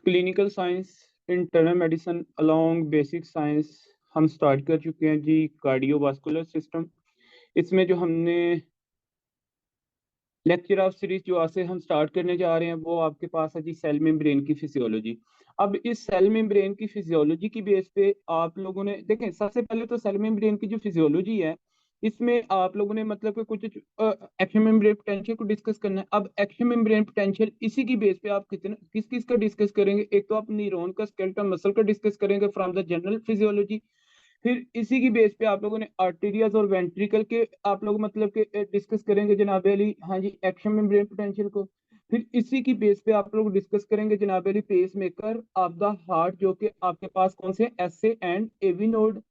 Clinical science, internal medicine along basic science हम start कर चुके हैं जी। कार्डियोवास्कुलर सिस्टम, इसमें जो हमने लेक्चर ऑफ सीरीज जो आज से हम स्टार्ट करने जा रहे हैं वो आपके पास है जी सेल मेम्ब्रेन की फिजियोलॉजी। अब इस सेल मेम्ब्रेन की फिजियोलॉजी की बेस पे आप लोगों ने देखें, सबसे पहले तो सेल मेम्ब्रेन की जो फिजियोलॉजी है इसमें आप लोगों ने मतलब कि कुछ एक्शन मेम्ब्रेन पोटेंशियल को डिस्कस करना है। अब एक्शन मेम्ब्रेन पोटेंशियल इसी की बेस पे आप कितना किस किस का डिस्कस करेंगे, एक तो आप न्यूरॉन का, स्केलेटल मसल का डिस्कस करेंगे फ्रॉम द जनरल फिजियोलॉजी। फिर इसी की बेस पे आप लोगों ने आर्टेरियस और वेंट्रिकल के आप लोग मतलब के डिस्कस करेंगे जनाब अली, हाँ जी, एक्शन मेम्ब्रेन पोटेंशियल को। फिर इसी की बेस पे आप लोग डिस्कस करेंगे जनाब Ali pacemaker of the heart, जो कि आपके पास कौन से S A and AV node,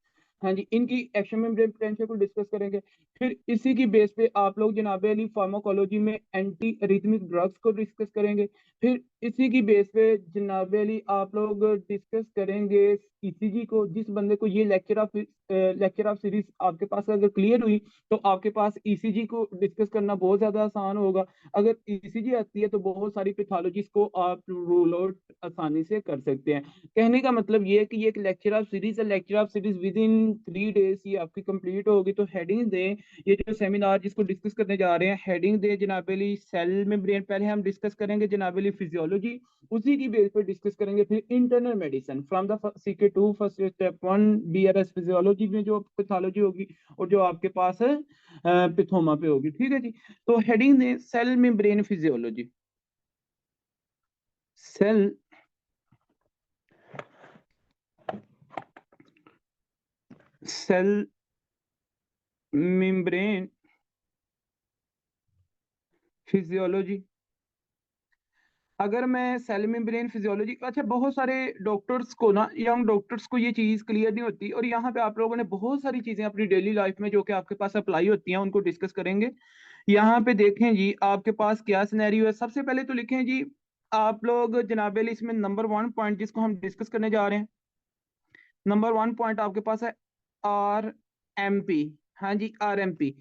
हाँ जी, इनकी एक्शन मेम्ब्रेन पोटेंशियल को डिस्कस करेंगे। फिर इसी की बेस पे आप लोग जनाब अली फार्माकोलॉजी में एंटी अरिथमिक ड्रग्स को डिस्कस करेंगे। फिर इसी की बेस पे जनाब अली आप लोग डिस्कस करेंगे ईसीजी को। जिस बंदे को ये लेक्चर ऑफ सीरीज आपके पास अगर क्लियर हुई तो आपके पास ईसीजी को डिस्कस करना बहुत ज्यादा आसान होगा। अगर ईसीजी आती है तो बहुत सारी पैथोलॉजीज को आप रूल आउट आसानी से कर सकते हैं। कहने का मतलब ये है कि ये एक लेक्चर ऑफ सीरीज है। Lecture of series with in 3 days ये आपकी कंप्लीट होगी। तो हेडिंग दें, ये जो सेमिनार जिसको डिस्कस करने जा रहे हैं, हेडिंग दें जनाबली सेल मेम्ब्रेन। पहले हम डिस्कस करेंगे जनाबली फिजियोलॉजी, उसी की बेस पर डिस्कस करेंगे फिर internal medicine from the CK2 first step 1 BRS physiology में जो पैथोलॉजी होगी और जो आपके पास है पिथोमा पे होगी। ठीक है जी। तो हेडिंग दें cell membrane physiology. Cell cell membrane physiology. अगर मैं सेल मेम्ब्रेन फिजियोलॉजी, अच्छा, बहुत सारे डॉक्टर्स को ना, यंग डॉक्टर्स को ये चीज क्लियर नहीं होती, और यहाँ पे आप लोगों ने बहुत सारी चीजें अपनी डेली लाइफ में जो कि आपके पास अप्लाई होती हैं उनको डिस्कस करेंगे। यहाँ पे देखें जी आपके पास क्या सिनेरियो है। सबसे पहले तो लिखें जी आप लोग जनाब अली इसमें नंबर 1 पॉइंट जिसको हम डिस्कस करने जा रहे हैं, नंबर 1 पॉइंट आपके पास है RMP। हाँ जी, RMP,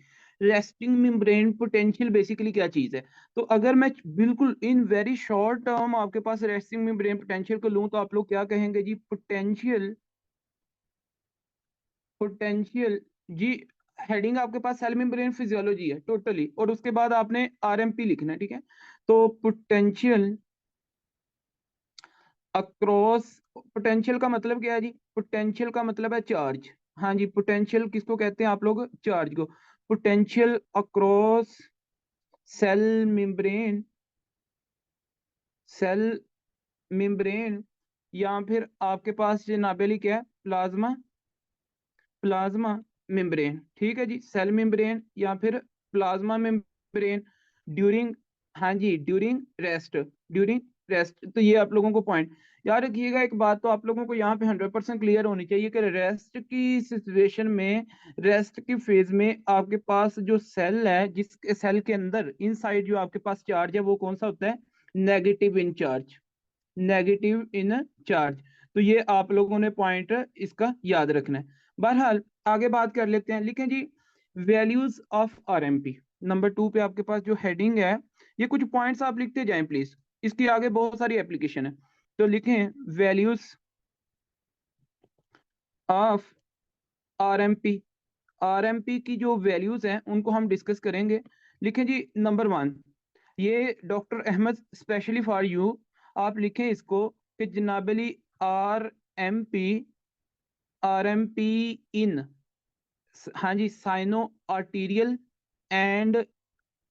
resting membrane potential, basically क्या चीज है। तो अगर मैं बिल्कुल इन वेरी शॉर्ट टर्म आपके पास रेस्टिंग मेम्ब्रेन पोटेंशियल को लूं तो आप लोग क्या कहेंगे जी, पोटेंशियल पोटेंशियल जी। हेडिंग आपके पास सेल मेम्ब्रेन फिजियोलॉजी है टोटली, और उसके बाद आपने RMP लिखना है, ठीक है। तो पोटेंशियल अक्रॉस, पोटेंशियल का मतलब क्या है जी, पोटेंशियल का मतलब है चार्ज। हाँ जी, पोटेंशियल किसको कहते हैं आप लोग, चार्ज को। Potential across cell membrane, cell membrane, या फिर आपके पास जनाबेली क्या है, प्लाज्मा, प्लाज्मा मेम्ब्रेन। ठीक है जी, सेल मेम्ब्रेन या फिर प्लाज्मा मेम्ब्रेन ड्यूरिंग, हाँ जी, ड्यूरिंग रेस्ट, ड्यूरिंग रेस्ट। तो ये आप लोगों को पॉइंट याद रखिएगा। एक बात तो आप लोगों को यहाँ पे 100% क्लियर होनी चाहिए कि रेस्ट की सिचुएशन में, रेस्ट की फेज में आपके पास जो सेल है, जिस सेल के अंदर इनसाइड जो आपके पास चार्ज है वो कौन सा होता है, negative in charge, negative in charge. तो ये आप लोगों ने पॉइंट इसका याद रखना है। बहरहाल आगे बात कर लेते हैं। लिखें जी वैल्यूज ऑफ RMP। नंबर 2 पे आपके पास जो हेडिंग है, ये कुछ पॉइंट्स आप लिखते जाएं प्लीज, इसकी आगे बहुत सारी एप्लीकेशन है। तो लिखें वैल्यूज ऑफ RMP। RMP की जो वैल्यूज हैं उनको हम डिस्कस करेंगे। लिखें जी नंबर 1, ये doctor Ahmad specially for you, आप लिखें इसको कि जनाबली RMP, RMP इन, हाँ जी, sino arterial and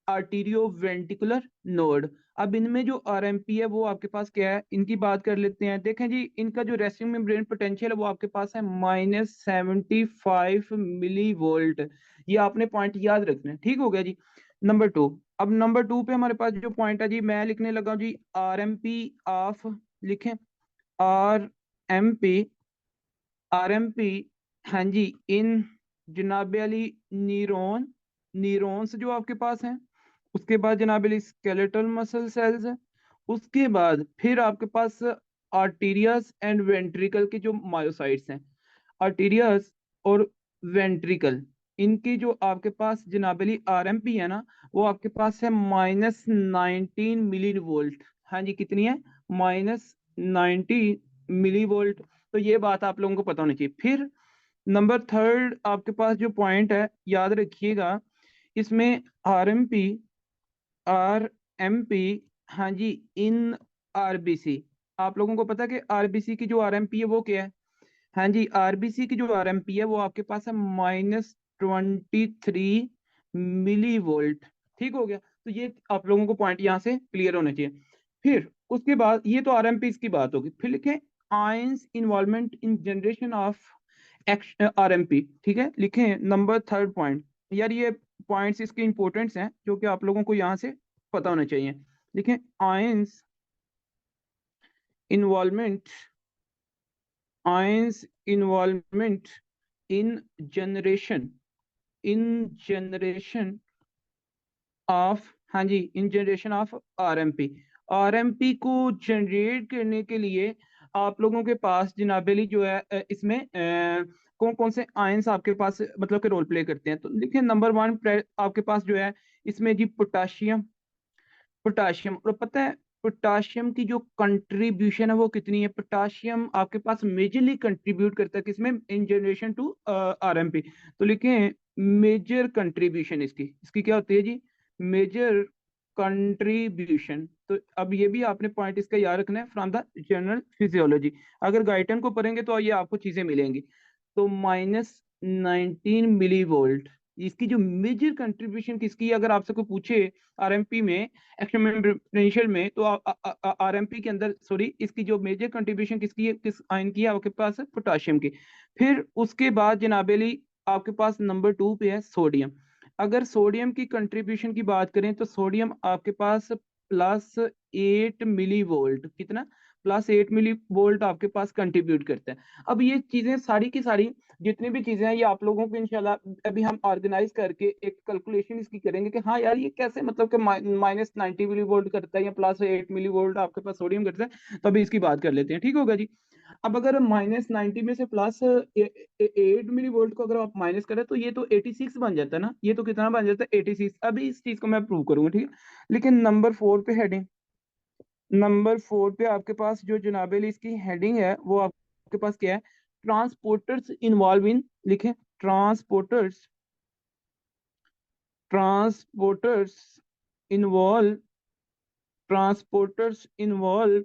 arterio ventricular node. अब इनमें जो RMP है वो आपके पास क्या है, इनकी बात कर लेते हैं। देखें जी इनका जो रेस्टिंग मेम्ब्रेन पोटेंशियल है वो आपके पास है -75 मिली वोल्ट। ये आपने पॉइंट याद रखना है, ठीक हो गया जी। नंबर 2, अब नंबर 2 पे हमारे पास जो पॉइंट है जी, मैं लिखने लगा हूं जी RMP ऑफ, लिखें RMP, RMP, हाँ जी, इन जनाब अली न्यूरॉन, न्यूरॉन्स जो आपके पास हैं। उसके बाद जनाब अली स्केलेटल मसल सेल्स है। उसके बाद फिर आपके पास आर्टीरियस एंड वेंट्रिकल के जो मायोसाइट्स हैं, आर्टीरियस और वेंट्रिकल, इनकी जो आपके पास जनाब अली RMP है ना, वो आपके पास है -19 मिली वोल्ट। हाँ जी, कितनी है, 90 मिली वोल्ट। तो ये बात आप लोगों को पता होनी चाहिए। फिर नंबर थर्ड आपके पास जो पॉइंट है, याद रखिएगा, इसमें आर एम पी, हाँ जी, इन आरबीसी। आप लोगों को पता है कि आरबीसी की जो आरएमपी है वो क्या है? हाँ जी, आरबीसी की जो आरएमपी है वो आपके पास है -23 मिली वोल्ट। ठीक हो गया? तो ये आप लोगों को पॉइंट यहाँ से क्लियर होना चाहिए। फिर उसके बाद ये तो आरएमपी की बात होगी। फिर लिखें ions involvement in generation of RMP. ठीक है, लिखें नंबर थर्ड पॉइंट। यार ये पॉइंट्स इसके इंपॉर्टेंट्स हैं जो कि आप लोगों को यहाँ से पता होना चाहिए। लिखें ions involvement, ions involvement in generation, in generation of, हाँ जी, in generation of RMP. RMP को जनरेट करने के लिए आप लोगों के पास जनाबेली जो है इसमें कौन कौन से आयंस आपके पास मतलब के रोल प्ले करते हैं। तो देखिए नंबर वन आपके पास जो है इसमें जी पोटाशियम। पोटाशियम, और पता है पोटाशियम की जो कंट्रीब्यूशन है वो कितनी है? पोटाशियम आपके पास मेजरली कंट्रीब्यूट करता है किसमें? In generation to RMP. तो लिखें मेजर कंट्रीब्यूशन इसकी, इसकी क्या होती है जी? Major contribution. तो अब ये भी आपने पॉइंट इसका याद रखना है फ्रॉम द जनरल फिजियोलॉजी। अगर गाइटन को पढ़ेंगे तो ये आपको चीजें मिलेंगी। तो -19 मिली वोल्ट, इसकी जो मेजर कंट्रीब्यूशन किसकी है? अगर आपसे कोई पूछे आरएमपी में, एक्सपोनेंशियल में, तो आरएमपी के अंदर, सॉरी, इसकी जो मेजर कंट्रीब्यूशन किसकी है, किस आयन की है आपके पास? पोटाशियम की। फिर उसके बाद जनाबेली आपके पास नंबर टू पे है सोडियम। अगर सोडियम की कंट्रीब्यूशन की बात करें तो सोडियम आपके पास +8 मिली वोल्ट, कितना? +8 मिली वोल्ट आपके पास कंट्रीब्यूट करता है। अब ये चीजें सारी की सारी जितनी भी चीजें हैं ये आप लोगों को इंशाल्लाह अभी हम ऑर्गेनाइज करके एक कैलकुलेशन इसकी करेंगे कि हाँ यार ये कैसे, मतलब कि -90 मिली वोल्ट करता है या +8 मिली वोल्ट आपके पास सोडियम करता है। तो अभी इसकी बात कर लेते हैं, ठीक होगा जी? अब अगर -90 में से +8 मिली वोल्ट को अगर आप माइनस करें तो ये तो 86 बन जाता है ना। ये तो कितना बन जाता है? 86। अभी इस चीज को मैं प्रूव करूंगा, ठीक है? लेकिन नंबर फोर पे हेडिंग, नंबर फोर पे आपके पास जो जनाबेली इसकी हेडिंग है वो आपके पास क्या है? ट्रांसपोर्टर्स इन्वॉल्व इन, लिखें transporters, transporters involve, transporters involve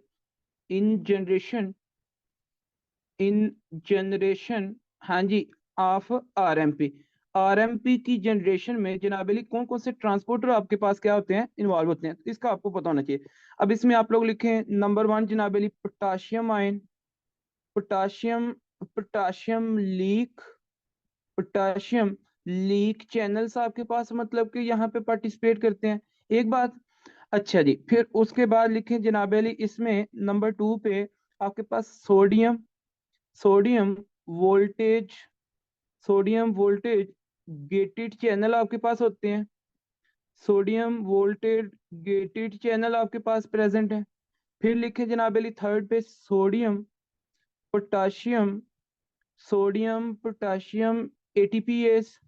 in generation, in generation, हाँ जी, ऑफ आरएमपी। आरएमपी की जनरेशन में जनाबेली कौन कौन से ट्रांसपोर्टर आपके पास क्या होते हैं? इन्वॉल्व होते हैं। इसका आपको पता होना चाहिए। अब इसमें आप लोग लिखें नंबर वन जनाबेली potassium ion, potassium, potassium leak, potassium leak channels आपके पास मतलब कि यहाँ पे पार्टिसिपेट करते हैं। एक बात। अच्छा जी, फिर उसके बाद लिखें जनाब अली इसमें नंबर टू पे आपके पास sodium, sodium voltage, sodium voltage gated channel आपके पास होते हैं। सोडियम वोल्टेज गेटेड चैनल आपके पास प्रेजेंट है। फिर लिखे जनाब अली थर्ड पे sodium potassium, sodium potassium ATPase,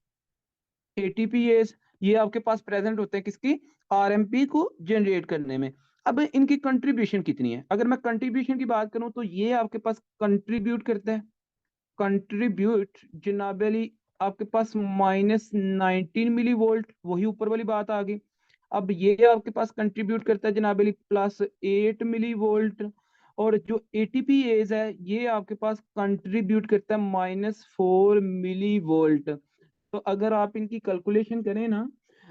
ATPase ये आपके पास प्रेजेंट होते हैं किसकी? आरएमपी को जनरेट करने में। अब इनकी कंट्रीब्यूशन कितनी है? अगर मैं कंट्रीब्यूशन की बात करूं तो ये आपके पास कंट्रीब्यूट करता है, कंट्रीब्यूट जनाबेली आपके पास -19 मिली वोल्ट, वही ऊपर वाली बात आ गई। अब ये आपके पास कंट्रीब्यूट करता है जनाबेली +8 मिली वोल्ट, और जो एटीपीएज है ये आपके पास कंट्रीब्यूट करता है -4 मिली वोल्ट। तो अगर आप इनकी कैलकुलेशन करें ना,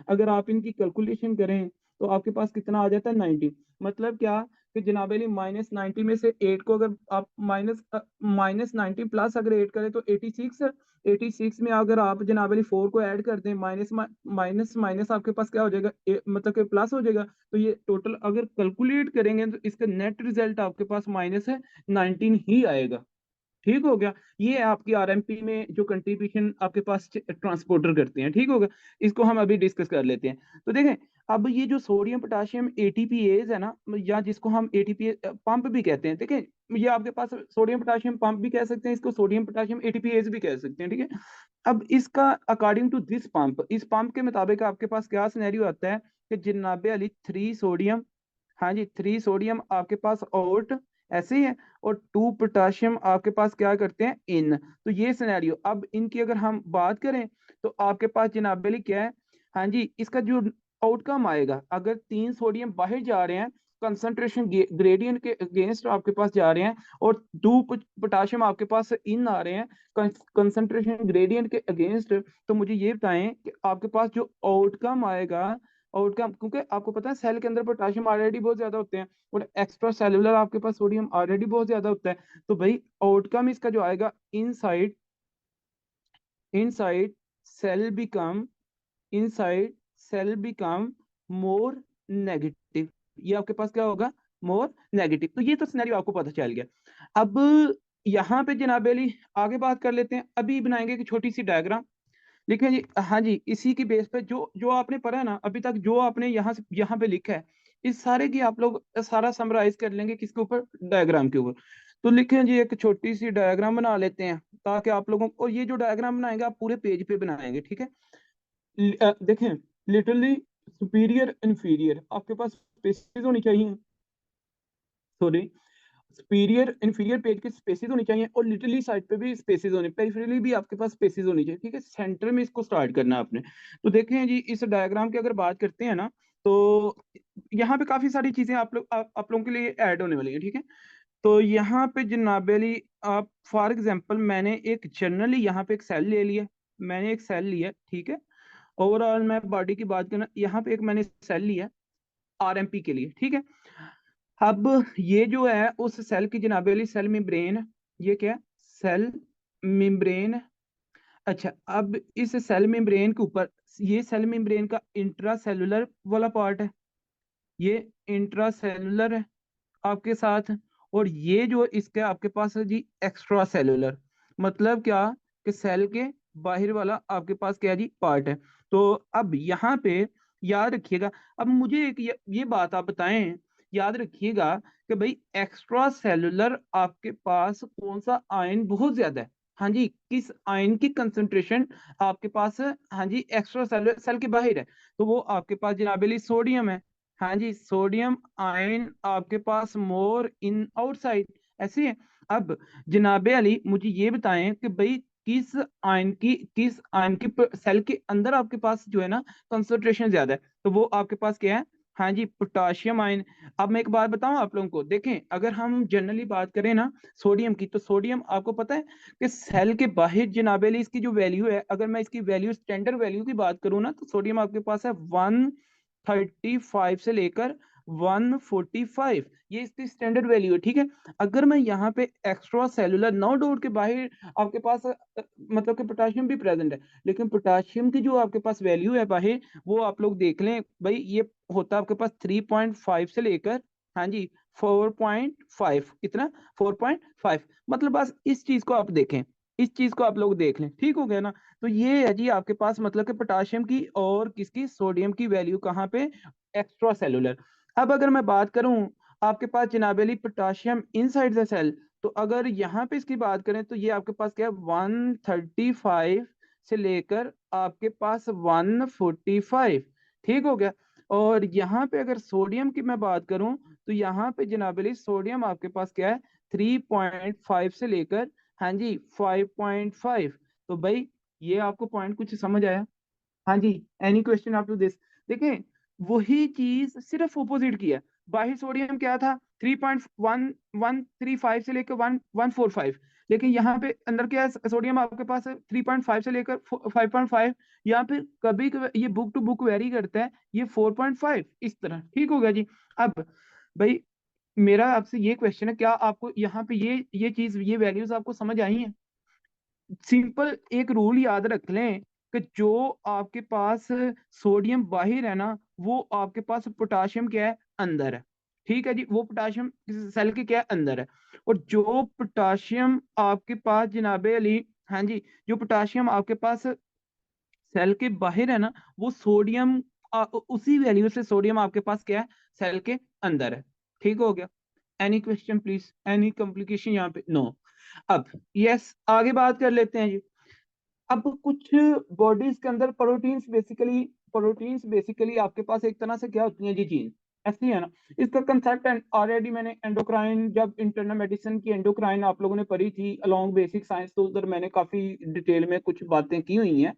अगर आप इनकी कैलकुलेशन करें तो आपके पास कितना आ जाता है? 90। मतलब क्या कि जनाब अली -90 में से 8 को अगर आप -90 प्लस अगर 8 करें तो 86। 86 में अगर आप जनाब अली 4 को ऐड कर दें, माइनस माइनस माइनस आपके पास क्या हो जाएगा? मतलब कि प्लस हो जाएगा। तो ये टोटल अगर कैलकुलेट करेंगे तो इसका नेट रिजल्ट आपके पास -19 ही आएगा। ठीक हो गया? ये है आपकी आरएमपी में जो कंट्रीब्यूशन आपके पास ट्रांसपोर्टर करते हैं। ठीक होगा? इसको हम अभी डिस्कस कर लेते हैं। तो देखें, अब ये जो सोडियम पोटाशियम एटीपीएज है ना, या जिसको हम एटीपीए पंप भी कहते हैं, देखें ये आपके पास सोडियम पोटाशियम पंप भी कह सकते हैं, इसको सोडियम पोटाशियम एटीपीएज भी कह सकते हैं। ठीक है? अब इसका अकॉर्डिंग टू दिस पंप, इस पंप के मुताबिक आपके पास क्या सिनेरियो आता है कि जनाबे अली 3 सोडियम, हाँ जी, 3 सोडियम आपके पास आउट ऐसे ही है। और 2 पोटाशियम आपके पास क्या करते हैं इन। तो ये सिनेरियो, अब इनकी अगर हम बात करें तो आपके पास जनाब क्या है, हाँ जी, इसका जो आउटकम आएगा, अगर 3 सोडियम बाहर जा रहे हैं कंसंट्रेशन ग्रेडियंट के अगेंस्ट आपके पास जा रहे हैं, और 2 पोटाशियम आपके पास इन आ रहे हैं कंसंट्रेशन ग्रेडियंट के अगेंस्ट, तो मुझे ये बताएं कि आपके पास जो आउटकम आएगा, आउटकम, क्योंकि आपको पता है सेल के अंदर पोटाशियम ऑलरेडी बहुत ज्यादा होते हैं और एक्स्ट्रा सेलुलर आपके पास सोडियम ऑलरेडी बहुत ज्यादा होता है, तो भाई आउटकम इसका जो आएगा, inside inside cell become inside cell become more negative. ये आपके पास क्या होगा, मोर नेगेटिव। तो ये तो सिनेरियो आपको पता चल गया। अब यहाँ पे जनाब अली आगे बात कर लेते हैं, अभी बनाएंगे एक छोटी सी डायग्राम। देखिए जी, हाँ जी, इसी की बेस पे जो जो आपने पढ़ा है ना अभी तक, जो आपने यहाँ पे लिखा है, इस सारे की आप लोग सारा समराइज कर लेंगे किसके ऊपर, डायग्राम के ऊपर। तो लिखें जी, एक छोटी सी डायग्राम बना लेते हैं ताकि आप लोगों को, और ये जो डायग्राम बनाएंगे आप पूरे पेज पे बनाएंगे, ठीक है। देखें, लिटरली सुपीरियर इन्फीरियर आपके पास स्पेसेस होनी चाहिए, सॉरी, सुपीरियर इन्फीरियर पेज के स्पेसेस होनी चाहिए, और लिटरली साइड पे भी स्पेसेस होने, पेरिफेरली भी आपके पास स्पेसेस होनी चाहिए, ठीक है। सेंटर में इसको स्टार्ट करना है आपने। तो देखें जी, इस डायग्राम की अगर बात करते हैं ना, तो यहाँ पे काफी सारी चीजें आप लोगों के लिए ऐड होने वाली है, ठीक है। तो यहाँ पे जनाब अली, आप फॉर एग्जांपल, मैंने एक जनरली यहाँ पे एक सेल ले लिया, मैंने एक सेल लिया, ठीक है। ओवरऑल मैं बॉडी की बात करना, यहाँ पे एक मैंने सेल लिया आरएमपी के लिए, ठीक है। अब ये जो है उस सेल की जनाब अली सेल मेम्ब्रेन, ये क्या है, सेल मेम्ब्रेन। अच्छा, अब इस सेल मेम्ब्रेन के ऊपर, ये सेल मेम्ब्रेन का इंट्रा सेलुलर वाला पार्ट है, ये इंट्रा सेलुलर है आपके साथ। और ये जो इसके आपके पास है जी एक्स्ट्रा सेलुलर, मतलब क्या, कि सेल के बाहर वाला आपके पास क्या है जी पार्ट है। तो अब यहाँ पे याद रखिएगा, अब मुझे एक ये बात आप बताएं, याद रखिएगा कि भाई एक्स्ट्रा सेलुलर आपके पास कौन सा आयन बहुत ज्यादा है, हाँ जी, किस आयन की कंसंट्रेशन आपके पास है, हाँ जी, एक्स्ट्रा सेलुलर सेल के बाहर है, तो वो आपके पास जनाबेली सोडियम है। हाँ जी, सोडियम आयन आपके पास मोर इन आउटसाइड, ऐसे है। अब जनाबे अली मुझे ये बताएं कि भाई किस आयन की सेल के अंदर आपके पास जो है ना कंसंट्रेशन ज्यादा है, तो वो आपके पास क्या है, हाँ जी, पोटाशियम आयन। अब मैं एक बात बताऊं आप लोगों को, देखें अगर हम जनरली बात करें ना सोडियम की, तो सोडियम आपको पता है कि सेल के बाहर जनाबे अली इसकी जो वैल्यू है, अगर मैं इसकी वैल्यू स्टैंडर्ड वैल्यू की बात करूँ ना, तो सोडियम आपके पास है 135 से लेकर 145, ये इसकी स्टैंडर्ड वैल्यू है, ठीक है। अगर मैं यहाँ पे एक्स्ट्रा सेलुलर नो डाउट के बाहर आपके पास मतलब कि पोटाशियम भी प्रेजेंट है, लेकिन पोटाशियम की जो आपके पास वैल्यू है बाहर, वो आप लोग देख लें भाई, ये होता है आपके पास 3.5 से लेकर, हाँ जी, 4.5, कितना, 4.5, मतलब बस इस चीज को आप देखें, इस चीज को आप लोग देख लें, ठीक हो गया ना। तो ये है जी आपके पास मतलब कि पोटाशियम की और किसकी, सोडियम की वैल्यू कहाँ पे, एक्स्ट्रा सेलुलर। अब अगर मैं बात करूं आपके पास जनाब Ali potassium inside the cell, तो अगर यहाँ पे इसकी बात करें तो ये आपके पास क्या है, 135 से लेकर आपके पास 145, ठीक हो गया। और यहाँ पे अगर सोडियम की मैं बात करूं, तो यहाँ पे जनाब अली सोडियम आपके पास क्या है, 3.5 से लेकर, हाँ जी, 5.5। तो भाई ये आपको पॉइंट कुछ समझ आया, हाँ जी, एनी क्वेश्चन आप टू दिस। देखें, वही चीज सिर्फ ऑपोजिट की है, बाहर सोडियम क्या था, 3.135 से लेकर 1.145, लेकिन यहाँ पे अंदर क्या है, सोडियम आपके पास है 3.5 से लेकर 5.5, यहाँ पे कभी कभी ये बुक टू बुक वेरी करता है, ये 4.5 इस तरह, ठीक हो गया जी। अब भाई मेरा आपसे ये क्वेश्चन है, क्या आपको यहाँ पे ये चीज, ये वैल्यूज आपको समझ आई हैं। सिंपल एक रूल याद रख लें कि जो आपके पास सोडियम बाहर है ना, वो आपके पास पोटाशियम क्या है, अंदर है, ठीक है जी, वो पोटाशियम सेल के क्या है, अंदर है। और जो पोटाशियम आपके पास जनाबे अली, हाँ जी, जो पोटाशियम आपके पास सेल के बाहर है ना, वो सोडियम उसी वैल्यू से सोडियम आपके पास क्या है, सेल के अंदर है, ठीक हो गया। Any question please, any complication यहाँ पे, नो। अब यस, आगे बात कर लेते हैं जी। अब कुछ बॉडीज के अंदर प्रोटीन्स बेसिकली आपके पास एक तरह से क्या होती हैं जी, जीन, ऐसे ही है ना। इसका कंसेप्ट ऑलरेडी मैंने एंडोक्राइन, जब इंटरनल मेडिसिन की एंडोक्राइन आप लोगों ने पढ़ी थी अलोंग बेसिक साइंस, तो उधर मैंने काफी डिटेल में कुछ बातें की हुई हैं।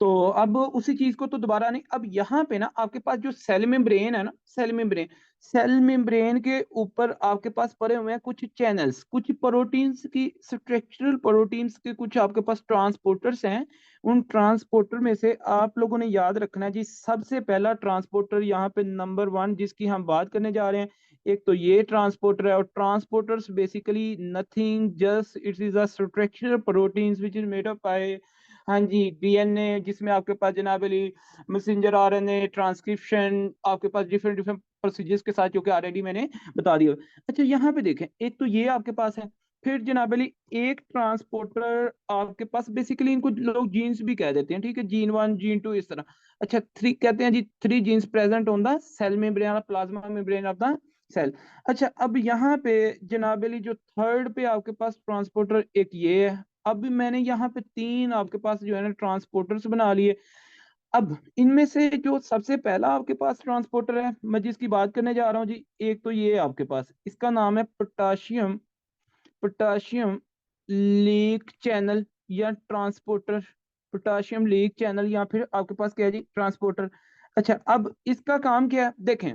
तो अब उसी चीज को तो दोबारा नहीं, अब यहाँ पे ना आपके पास जो सेल मेम्ब्रेन है ना, सेल मेम्ब्रेन के ऊपर आपके पास पड़े हुए हैं कुछ चैनल्स, कुछ प्रोटीन्स की, स्ट्रक्चरल प्रोटीन्स के कुछ आपके पास ट्रांसपोर्टर्स हैं। उन ट्रांसपोर्टर में से आप लोगों ने याद रखना है जी, सबसे पहला ट्रांसपोर्टर यहाँ पे नंबर 1 जिसकी हम बात करने जा रहे हैं, एक तो ये ट्रांसपोर्टर है। और transporters basically nothing just it is a structural proteins which is made up by, हाँ जी, डीएनए, जिसमें आपके पास जनाब अली मैसेंजर आरएनए, ट्रांसक्रिप्शन, आपके पास डिफरेंट डिफरेंट प्रोसीजर्स के साथ, जो कि ऑलरेडी मैंने बता दिया। अच्छा यहाँ पे देखें, एक तो ये आपके पास है, फिर जनाब अली एक ट्रांसपोर्टर आपके पास, बेसिकली इनको लोग जीन्स भी कह देते हैं, ठीक है, जीन 1 जीन 2 इस तरह। अच्छा 3 कहते हैं जी, 3 genes present on the cell membrane, plasma membrane of the cell. अच्छा अब यहाँ पे जनाब अली जो थर्ड पे आपके पास ट्रांसपोर्टर एक ये है। अब मैंने यहाँ पे 3 आपके पास जो है ना ट्रांसपोर्टर्स बना लिए। अब इनमें से जो सबसे पहला आपके पास ट्रांसपोर्टर है, मैं जिसकी बात करने जा रहा हूँ जी, एक तो ये आपके पास, इसका नाम है पोटाशियम, पोटाशियम लीक चैनल या ट्रांसपोर्टर, पोटाशियम लीक चैनल, या फिर आपके पास क्या है जी, ट्रांसपोर्टर। अच्छा अब इसका काम क्या है देखें,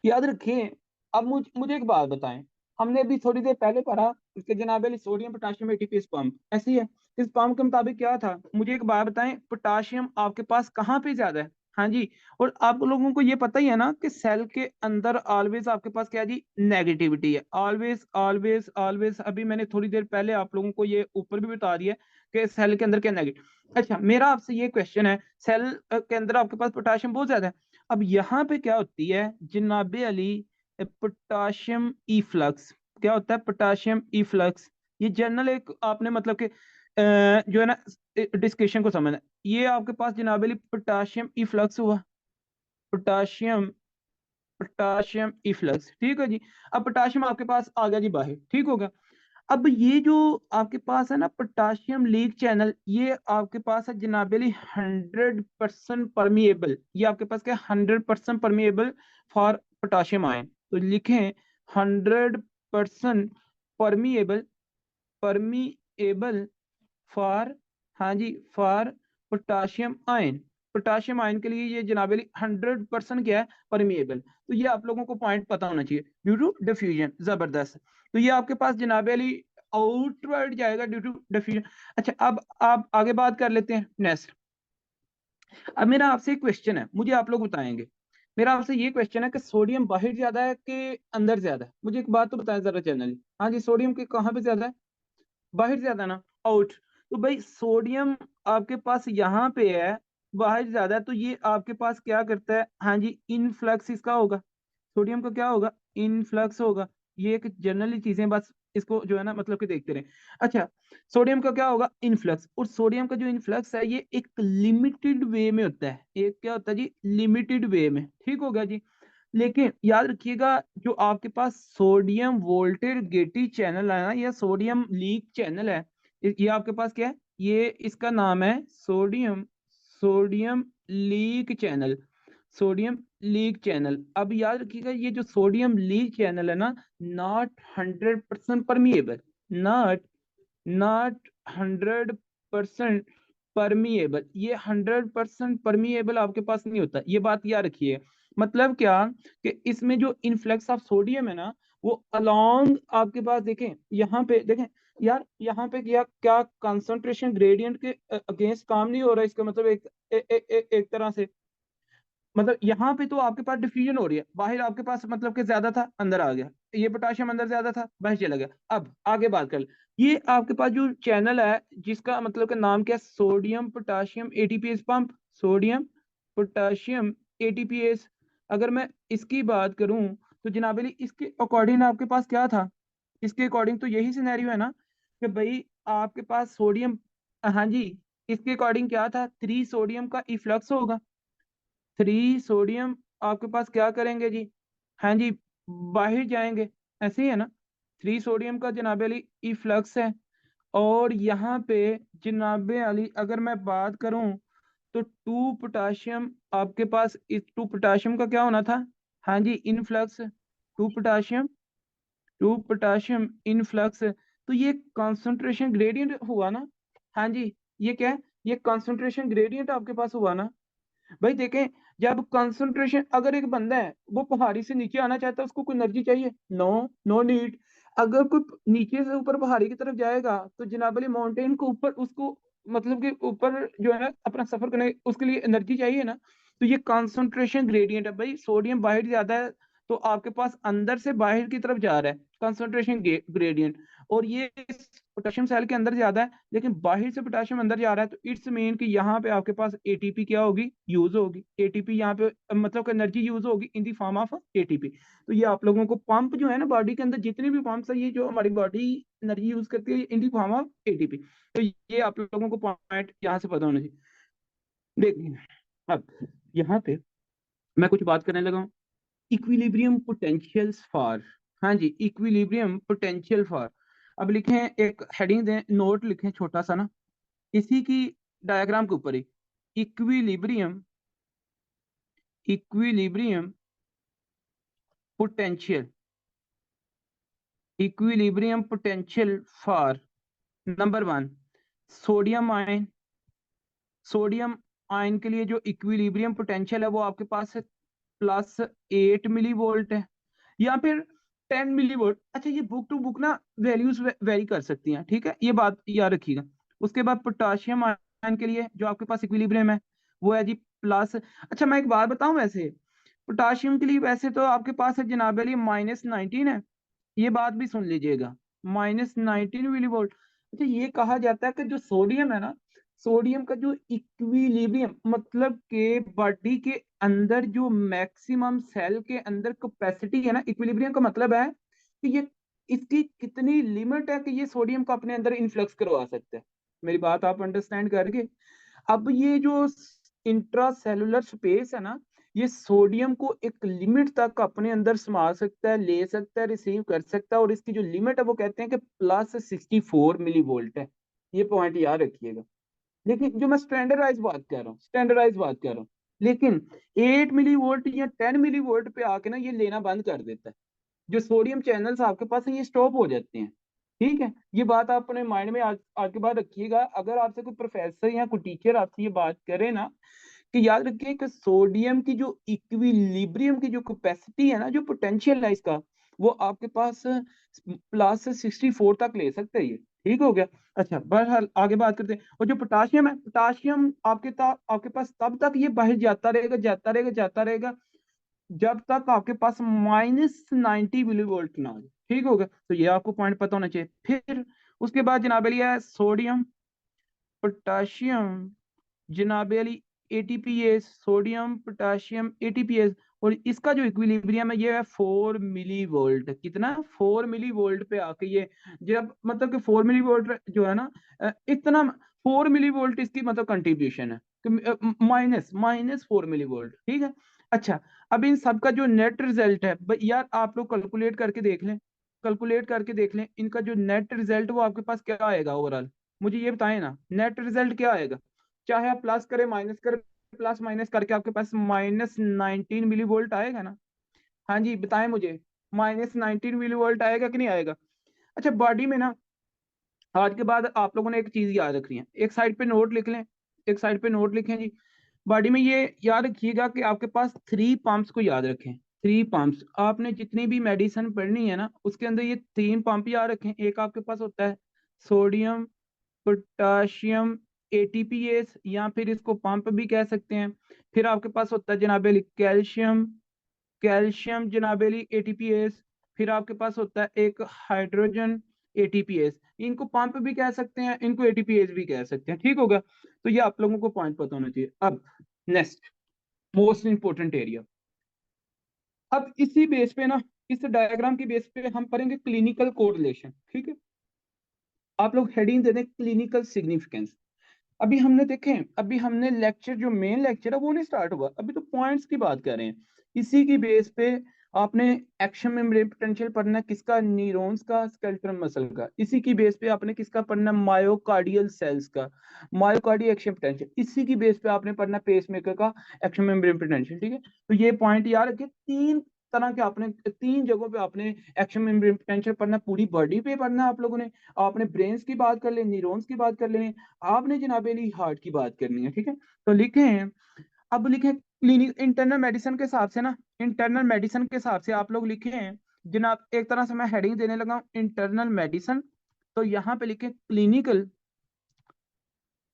याद रखें। अब मुझे एक बात बताएं, हमने अभी थोड़ी देर पहले पढ़ा उसके जनाब Ali sodium potassium ATPase pump, ऐसी है। इस पंप के मुताबिक क्या था, मुझे एक बात बताएं, पोटाशियम आपके पास कहाँ पे ज्यादा है? हाँ जी, और आप लोगों को ये पता ही है ना कि सेल के अंदर ऑलवेज आपके पास क्या है जी, नेगेटिविटी है, ऑलवेज ऑलवेज ऑलवेज। अभी मैंने थोड़ी देर पहले आप लोगों को ये ऊपर भी बता दिया कि सेल के अंदर क्या नेगेटिव। अच्छा मेरा आपसे ये क्वेश्चन है, सेल के अंदर आपके पास पोटाशियम बहुत ज्यादा है, अब यहाँ पे क्या होती है जनाबे अली, पोटाशियम इफ्लक्स, क्या होता है पोटाशियम इफ्लक्स। ये जनरल एक आपने मतलब कि जो है ना डिस्कशन को समझना, ये आपके पास जनाबे अली पोटाशियम इफ्लक्स हुआ, पोटाशियम, पोटाशियम इफ्लक्स, ठीक है जी। अब पोटाशियम आपके पास आ गया जी बाहर, ठीक हो गया। अब ये जो आपके पास है ना पोटाशियम लीक चैनल, ये आपके पास है जनाबेली 100% परमिएबल, ये आपके पास क्या 100% परमिएबल फॉर पोटाशियम आयन, तो लिखें 100% परमिएबल, परमिएबल फॉर, हाँ जी, for potassium ion. Potassium ion के लिए ये जनाबेली 100% क्या है, परमिएबल। तो ये आप लोगों को पॉइंट पता होना चाहिए, ड्यू टू डिफ्यूजन, जबरदस्त। तो ये आपके पास जनाबेली आउटवर्ड जाएगा ड्यू टू डिफ्यूजन। अच्छा अब आप आगे बात कर लेते हैं नेक्स्ट। अब मेरा आपसे एक क्वेश्चन है, मुझे आप लोग बताएंगे, मेरा आपसे ये क्वेश्चन है कि सोडियम बाहर ज्यादा है कि अंदर ज्यादा है? मुझे एक बात तो बताएं जरा जनरली। हाँ जी, सोडियम के कहाँ पे ज्यादा है? बाहर ज्यादा ना, आउट। तो भाई सोडियम आपके पास यहाँ पे है, बाहर ज्यादा है, तो ये आपके पास क्या करता है, हाँ जी, इनफ्लक्स इसका होगा, सोडियम का क्या होगा, इनफ्लक्स होगा। ये एक जनरली चीजें, बस इसको जो है ना मतलब कि देखते रहे। अच्छा सोडियम का क्या होगा, इनफ्लक्स, और सोडियम का जो इनफ्लक्स है ये एक लिमिटेड वे में होता है, एक क्या होता है जी, लिमिटेड वे में, ठीक हो गया जी। लेकिन याद रखिएगा, जो आपके पास सोडियम वोल्टेज गेटी चैनल है ना, या सोडियम लीक चैनल है, ये आपके पास क्या है, ये इसका नाम है sodium, sodium leak channel, sodium leak channel. अब याद रखिएगा ये जो सोडियम लीक चैनल है ना, not 100% permeable, not not 100% permeable, ये 100% परमिएबल आपके पास नहीं होता, ये बात याद रखिए। मतलब क्या, कि इसमें जो इन्फ्लक्स ऑफ सोडियम है ना, वो अलोंग आपके पास देखें, यहाँ पे देखें यार, यहाँ पे क्या क्या कंसंट्रेशन ग्रेडियंट के अगेंस्ट काम नहीं हो रहा, इसका मतलब एक तरह से, मतलब यहाँ पे तो आपके पास डिफ्यूजन हो रही है, बाहर आपके पास मतलब कि ज्यादा था अंदर आ गया, ये पोटाशियम अंदर ज्यादा था बाहर चला गया। अब आगे बात कर, ये आपके पास जो चैनल है जिसका मतलब का नाम क्या है, sodium potassium ATPase pump, sodium potassium ATPase. अगर मैं इसकी बात करूं तो जनाबेली इसके अकॉर्डिंग आपके पास क्या था, इसके अकॉर्डिंग तो यही सिनेरियो है ना, कि भाई आपके पास सोडियम, हाँ जी, इसके अकॉर्डिंग क्या था, 3 सोडियम का इफ्लक्स होगा, 3 सोडियम आपके पास क्या करेंगे जी, हाँ जी, बाहर जाएंगे, ऐसे ही है ना। 3 सोडियम का जनाबे अली इफ्लक्स है। और यहाँ पे जनाबे अली अगर मैं बात करूं तो 2 पोटाशियम आपके पास, इस 2 पोटाशियम का क्या होना था? हाँ जी, इनफ्लक्स। 2 पोटाशियम, 2 पोटाशियम इनफ्लक्स, तो ये कंसंट्रेशन ग्रेडियंट हुआ ना। हाँ जी, ये क्या है? ये कंसंट्रेशन ग्रेडियंट आपके पास हुआ ना। भाई देखें, जब कंसंट्रेशन, अगर एक बंदा है वो पहाड़ी से नीचे आना चाहता है, उसको कोई एनर्जी चाहिए? No, no need. अगर कोई नीचे से ऊपर पहाड़ी की तरफ जाएगा तो जनाब अली माउंटेन को ऊपर, उसको मतलब कि ऊपर जो है ना अपना सफर करने, उसके लिए एनर्जी चाहिए ना। तो ये कंसंट्रेशन ग्रेडियंट है भाई, सोडियम बाहर ज्यादा है तो आपके पास अंदर से बाहर की तरफ जा रहा है, कंसंट्रेशन ग्रेडियंट। और ये पोटेशियम सेल के अंदर ज्यादा है लेकिन बाहर से पोटेशियम अंदर जा रहा है, तो इट्स मीन कि यहाँ पे आपके पास एटीपी क्या होगी? यूज होगी। एटीपी यहाँ पे मतलब कि एनर्जी यूज होगी इन दी फॉर्म ऑफ एटीपी। तो ये आप लोगों को पंप जो है ना बॉडी के अंदर, जितने भी पंप्स है, ये जो हमारी बॉडी एनर्जी यूज करती है इन दी फॉर्म ऑफ एटीपी। तो ये आप लोगों को पॉइंट यहाँ से पता होना चाहिए। देखिए, अब यहाँ पे मैं कुछ बात करने लगा हूँ, इक्विलिब्रियम पोटेंशियल्स फॉर। हाँ जी, इक्विलिब्रियम पोटेंशियल फॉर। अब लिखें, एक हेडिंग दें, नोट लिखें छोटा सा ना, इसी की डायग्राम के ऊपर ही, equilibrium, equilibrium potential, equilibrium potential for number 1 sodium ion. Sodium ion के लिए जो इक्विलिब्रियम पोटेंशियल है वो आपके पास है +8 मिली वोल्ट है, या फिर 10 मिली वोल्ट। अच्छा, ये बुक टू बुक ना वैल्यूज वेरी कर सकती हैं, ठीक है, ये बात याद रखिएगा। उसके बाद पोटाशियम आयन के लिए जो आपके पास इक्विलिब्रियम है वो है जी प्लस। अच्छा, मैं एक बात बताऊं, वैसे पोटाशियम के लिए वैसे तो आपके पास है जनाब अली -19 है, ये बात भी सुन लीजिएगा, -19 मिली वोल्ट। अच्छा, ये कहा जाता है कि जो सोडियम है ना, सोडियम का जो इक्विलिब्रियम मतलब के बॉडी के अंदर जो मैक्सिमम सेल के अंदर कैपेसिटी है ना, इक्विलिब्रियम का मतलब है कि ये, इसकी कितनी लिमिट है कि ये सोडियम को अपने अंदर इन्फ्लक्स करवा सकता है। मेरी बात आप अंडरस्टैंड करके, अब ये जो इंट्रासेलुलर स्पेस है ना, ये सोडियम को एक लिमिट तक अपने अंदर समा सकता है, ले सकता है, रिसीव कर सकता है, और इसकी जो लिमिट है वो कहते हैं कि +64 मिली वोल्ट है। ये पॉइंट याद रखिएगा। लेकिन जो मैं स्टैंडर्डाइज बात कर रहा हूँ, स्टैंडर्डाइज बात कर रहा हूँ, लेकिन 8 मिली वोल्ट या 10 मिली वोल्ट पे आके ना ये लेना बंद कर देता है। जो सोडियम चैनल्स आपके पास है ये स्टॉप हो जाते हैं। ठीक है, ये बात आप अपने माइंड में आज के बाद रखिएगा। अगर आपसे कोई प्रोफेसर या कोई टीचर आपसे ये बात करे ना, कि याद रखिए कि सोडियम की जो इक्विलिब्रियम की जो कैपेसिटी है ना, जो पोटेंशियल है इसका, वो आपके पास +64 तक ले सकते हैं ये। ठीक हो गया। अच्छा, बहरहाल आगे बात करते हैं। और जो पोटाशियम है, पोटाशियम आपके पास तब तक ये बाहर जाता रहेगा, जाता रहेगा, जाता रहेगा, जब तक आपके पास -90 मिली वोल्ट ना हो। ठीक हो गया, तो ये आपको पॉइंट पता होना चाहिए। फिर उसके बाद जनाब अली है सोडियम पोटाशियम, जनाब Ali ATPase, sodium potassium ATPase, और इसका जो इक्विलिब्रियम है ये है 4 मिली वोल्ट। कितना? 4 मिली वोल्ट पे आके ये, जब मतलब कि 4 मिली वोल्ट जो है ना, इतना 4 मिली वोल्ट इसकी मतलब कंट्रीब्यूशन है, -4 मिली वोल्ट। ठीक है। अच्छा, अब इन सब का जो नेट रिजल्ट है यार, आप लोग कैलकुलेट करके देख लें, कैलकुलेट करके देख लें इनका जो नेट रिजल्ट वो आपके पास क्या आएगा ओवरऑल। मुझे ये बताएं ना, नेट रिजल्ट क्या आएगा? चाहे आप प्लस करें माइनस करें, प्लस माइनस करके आपके पास -19 मिली वोल्ट आएगा ना। हाँ जी, बताएं मुझे, -19 मिली वोल्ट आएगा कि नहीं आएगा? अच्छा, बॉडी में ना, आज के बाद आप लोगों ने एक चीज याद रखनी है, एक साइड पे नोट लिख लें, एक साइड पे नोट लिखें जी। बॉडी में ये याद रखिएगा कि आपके पास 3 पंप्स को याद रखें। 3 पंप्स, आपने जितनी भी मेडिसिन पढ़नी है ना उसके अंदर ये 3 पंप याद रखें। एक आपके पास होता है सोडियम पोटाशियम एटीपीएस, या फिर इसको पंप भी कह सकते हैं। फिर आपके पास होता है जनाबेली कैल्शियम, कैल्शियम जनाबेली एटीपीएस। फिर आपके पास होता है एक हाइड्रोजन एटीपीएस। इनको पंप भी कह सकते हैं, इनको एटीपीएस भी कह सकते हैं। ठीक होगा, तो ये आप लोगों को पॉइंट पता होना चाहिए। अब नेक्स्ट मोस्ट इंपॉर्टेंट एरिया, अब इसी बेस पे ना, इस डायग्राम की बेस पे हम पढ़ेंगे क्लिनिकल कोरिलेशन। ठीक है, आप लोग हेडिंग दे दें क्लिनिकल सिग्निफिकेंस। अभी हमने देखें, अभी हमने लेक्चर, जो मेन लेक्चर है वो नहीं स्टार्ट हुआ, अभी तो पॉइंट्स की बात कर रहे हैं। इसी की बेस पे आपने एक्शन मेम्ब्रेन पोटेंशियल पढ़ना है किसका, न्यूरॉन्स का, स्केलेटल मसल का। इसी की बेस पे आपने किसका पढ़ना है, मायोकार्डियल सेल्स का, मायोकार्डियल एक्शन पोटेंशियल। इसी की बेस पे आपने पढ़ना पेसमेकर का एक्शन मेम्ब्रेन पोटेंशियल। ठीक है, तो ये पॉइंट याद रखिए, तीन तरह के आपने, तीन जगहों पे आपने एक्शन मेम्ब्रेन पोटेंशियल पढ़ना, पूरी बॉडी पे पढ़ना है आप लोगों ने। आपने ब्रेन्स की बात कर ले, न्यूरॉन्स की बात कर ले, आपने जनाब अली हार्ट की बात करनी है। ठीक है, तो लिखें, अब लिखें क्लिनिक इंटरनल मेडिसिन के हिसाब से ना, इंटरनल मेडिसिन के हिसाब से आप लोग लिखे हैं जनाब, एक तरह से मैं हेडिंग देने लगा हूं इंटरनल मेडिसिन। तो यहां पे लिखे clinical,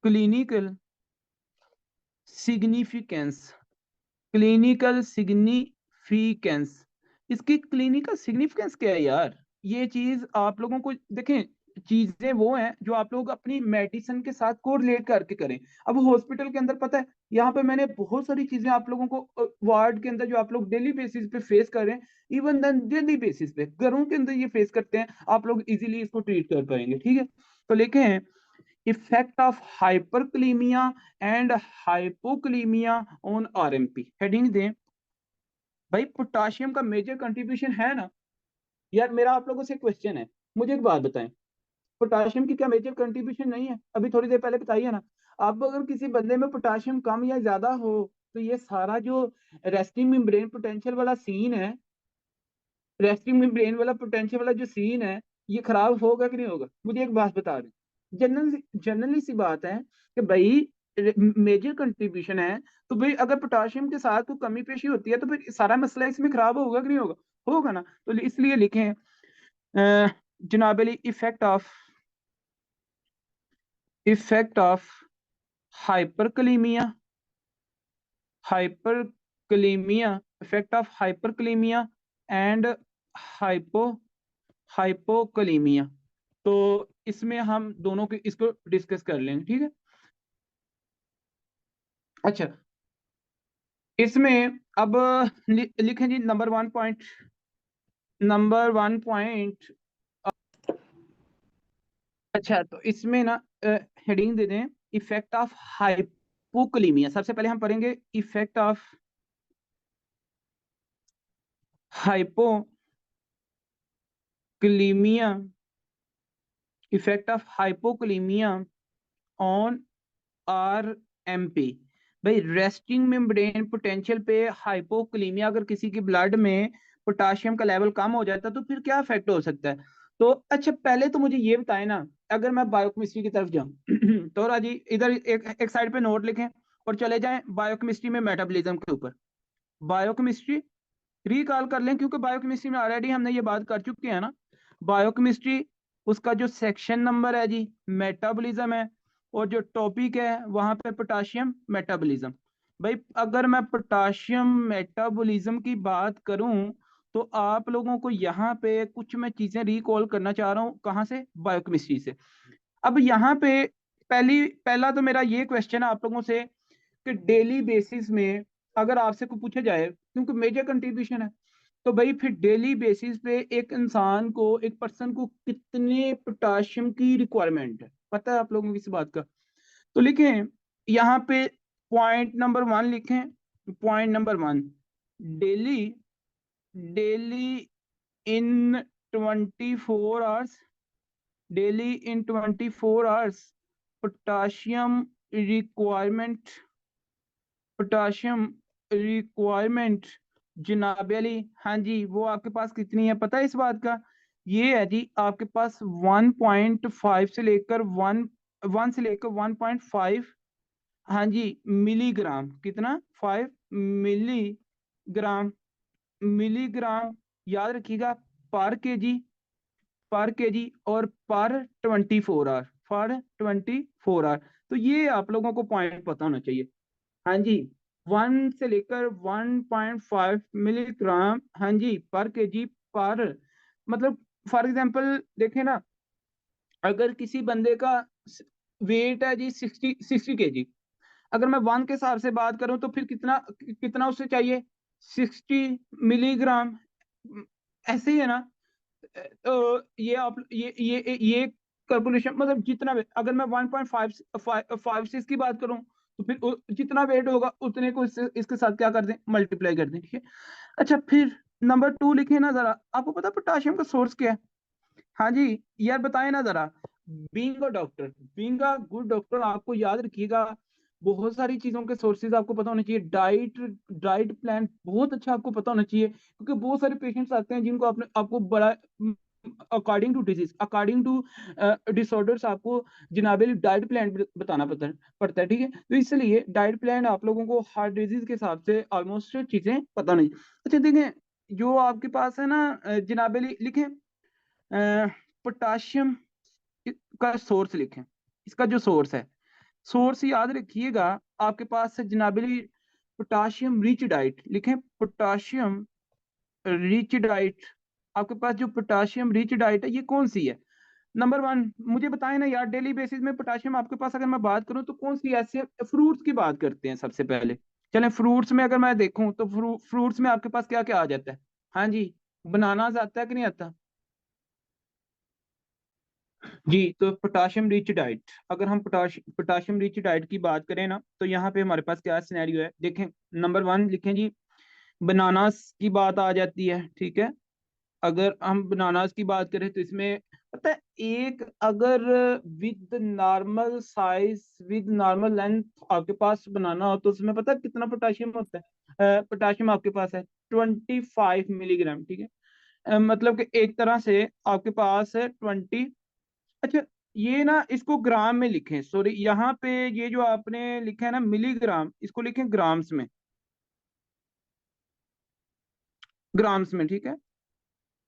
clinical significance, clinical significance. इसकी क्लिनिकल सिग्निफिकेंस क्या है यार, ये चीज आप लोगों को देखें, चीजें वो हैं जो आप लोग अपनी मेडिसिन के साथ कोरिलेट करके करें। अब हॉस्पिटल के अंदर पता है, यहाँ पे मैंने बहुत सारी चीजें आप लोगों को वार्ड के अंदर जो आप लोग डेली बेसिस पे फेस कर रहे हैं, इवन देन डेली बेसिस पे घरों के अंदर ये फेस करते हैं, आप लोग इजीली इसको ट्रीट कर पाएंगे। ठीक है, तो लिखे हैं effect of hyperkalemia and hypokalemia on RMP. Heading दें भाई, पोटाशियम का मेजर कंट्रीब्यूशन है ना यार। मेरा आप लोगों से क्वेश्चन है, मुझे एक बात बताएं, पोटाशियम की क्या मेजर कंट्रीब्यूशन नहीं है? अभी थोड़ी देर पहले बताइए ना। अब अगर किसी बंदे में पोटाशियम कम या ज्यादा हो, तो ये सारा जो रेस्टिंग मेम्ब्रेन पोटेंशियल वाला सीन है, रेस्टिंग मेम्ब्रेन वाला पोटेंशियल वाला जो सीन है, ये खराब होगा कि नहीं होगा? मुझे एक बात बता दें, जनरली सी बात है कि भाई मेजर कंट्रीब्यूशन है, तो भाई अगर पोटाशियम के साथ कोई कमी पेशी होती है, तो फिर सारा मसला इसमें खराब होगा कि नहीं होगा? होगा ना। तो इसलिए लिखें जनाब अली effect of hyperkalemia, hyperkalemia, effect of hyperkalemia and hypo hypokalemia. तो इसमें हम दोनों के इसको डिस्कस कर लेंगे। ठीक है, अच्छा, इसमें अब लिखें जी नंबर 1 पॉइंट। अच्छा, तो इसमें ना हेडिंग दे दें इफेक्ट ऑफ हाइपोकलीमिया। सबसे पहले हम पढ़ेंगे effect of hypokalemia, effect of hypokalemia on RMP. भाई रेस्टिंग मेम्ब्रेन पोटेंशियल पे हाइपोकलीमिया, अगर किसी की ब्लड में पोटाशियम का लेवल कम हो जाता है तो फिर क्या इफेक्ट हो सकता है? तो अच्छा, पहले तो मुझे ये बताएं ना, अगर मैं बायोकेमिस्ट्री की तरफ जाऊं तो राजी इधर एक साइड पे नोट लिखें और चले जाएं बायोकेमिस्ट्री में मेटाबॉलिज्म के ऊपर। बायोकेमिस्ट्री रिकॉल कर लें, क्योंकि बायोकेमिस्ट्री में ऑलरेडी हमने ये बात कर चुके हैं ना। बायोकेमिस्ट्री, उसका जो सेक्शन नंबर है जी मेटाबॉलिज्म है, और जो टॉपिक है वहां पे पोटाशियम मेटाबॉलिज्म। भाई अगर मैं पोटाशियम मेटाबॉलिज्म की बात करूं, तो आप लोगों को यहाँ पे कुछ मैं चीजें रिकॉल करना चाह रहा हूँ, कहाँ से, बायोकेमिस्ट्री से। अब यहाँ पे पहला तो मेरा ये क्वेश्चन है आप लोगों से कि डेली बेसिस में अगर आपसे को पूछा जाए, क्योंकि मेजर कंट्रीब्यूशन है, तो भाई फिर डेली बेसिस पे एक इंसान को, एक पर्सन को कितने पोटाशियम की रिक्वायरमेंट है, पता है आप लोगों को इस बात का? तो लिखें यहाँ पे पॉइंट नंबर 1 लिखें, पॉइंट नंबर 1, डेली, डेली इन 24 आवर्स, डेली इन 24 hours potassium requirement, potassium requirement जनाब अली, हाँ जी, वो आपके पास कितनी है पता है इस बात का? ये है जी आपके पास 1.5 से लेकर 1 से लेकर 1.5, हाँ जी, मिलीग्राम। कितना? 5 मिलीग्राम, मिलीग्राम याद रखिएगा, पर केजी, पर केजी, और पर 24 आवर, पर 24 आवर। तो ये आप लोगों को पॉइंट पता होना चाहिए। हाँ जी, 1 से लेकर 1.5 मिलीग्राम, हाँ जी, पर केजी, पर, मतलब फॉर एग्जांपल देखें ना, अगर किसी बंदे का वेट है जी 60 केजी, अगर मैं 1 के हिसाब से बात करूं तो फिर कितना कितना उसे चाहिए? 60 मिलीग्राम। ऐसे ही है ना। तो ये आप ये कैलकुलेशन, मतलब जितना अगर मैं 1.5 की बात करूं, तो फिर जितना वेट होगा उतने को इसके साथ क्या कर दें, मल्टीप्लाई कर दें। ठीक है, अच्छा, फिर नंबर 2 लिखे ना जरा, आपको पता पोटाशियम का सोर्स क्या है? हाँ जी, यार बताए ना जरा। Being a doctor, being a good doctor, आपको याद रखिएगा बहुत सारी चीजों के सोर्सेज आपको पता होने चाहिए। डाइट, डाइट प्लान बहुत अच्छा आपको पता होना चाहिए, क्योंकि बहुत सारे पेशेंट्स आते हैं जिनको आपने आपको बड़ा according to disease, according to disorders आपको जनाबे डाइट प्लान बताना पड़ता है, ठीक है। तो इसलिए डाइट प्लान आप लोगों को हार्ट डिजीज के हिसाब से ऑलमोस्ट चीजें पता नहीं। अच्छा देखें, जो आपके पास है ना जनाबे लिखें पोटाशियम का सोर्स लिखें, इसका जो सोर्स है, सोर्स याद रखिएगा आपके पास है जनाबली पोटाशियम रिच डाइट, लिखें पोटाशियम रिच डाइट। आपके पास जो पोटाशियम रिच डाइट है ये कौन सी है? नंबर 1 मुझे बताएं ना यार, डेली बेसिस में पोटाशियम आपके पास अगर मैं बात करूं तो कौन सी ऐसे फ्रूट्स की बात करते हैं सबसे पहले। चलें फ्रूट्स में अगर मैं देखूं तो फ्रूट्स में आपके पास क्या क्या आ जाता है? हाँ जी, बनानास आता है कि नहीं आता? जी, तो पोटाशियम रिच डाइट, अगर हम पोटाशियम रिच डाइट की बात करें ना, तो यहाँ पे हमारे पास क्या सिनेरियो है देखें। नंबर 1 लिखें जी, बनानास की बात आ जाती है, ठीक है। अगर हम बनानास की बात करें तो इसमें पता है, एक अगर with normal size with normal length आपके पास बनाना हो तो उसमें पता है कितना पोटाशियम होता है? पोटाशियम आपके पास है 25 मिलीग्राम, ठीक है। मतलब कि एक तरह से आपके पास है 20। अच्छा, ये ना इसको ग्राम में लिखें, सॉरी यहाँ पे ये जो आपने लिखा है ना मिलीग्राम, इसको लिखें ग्राम्स में, ग्राम्स में, ठीक है।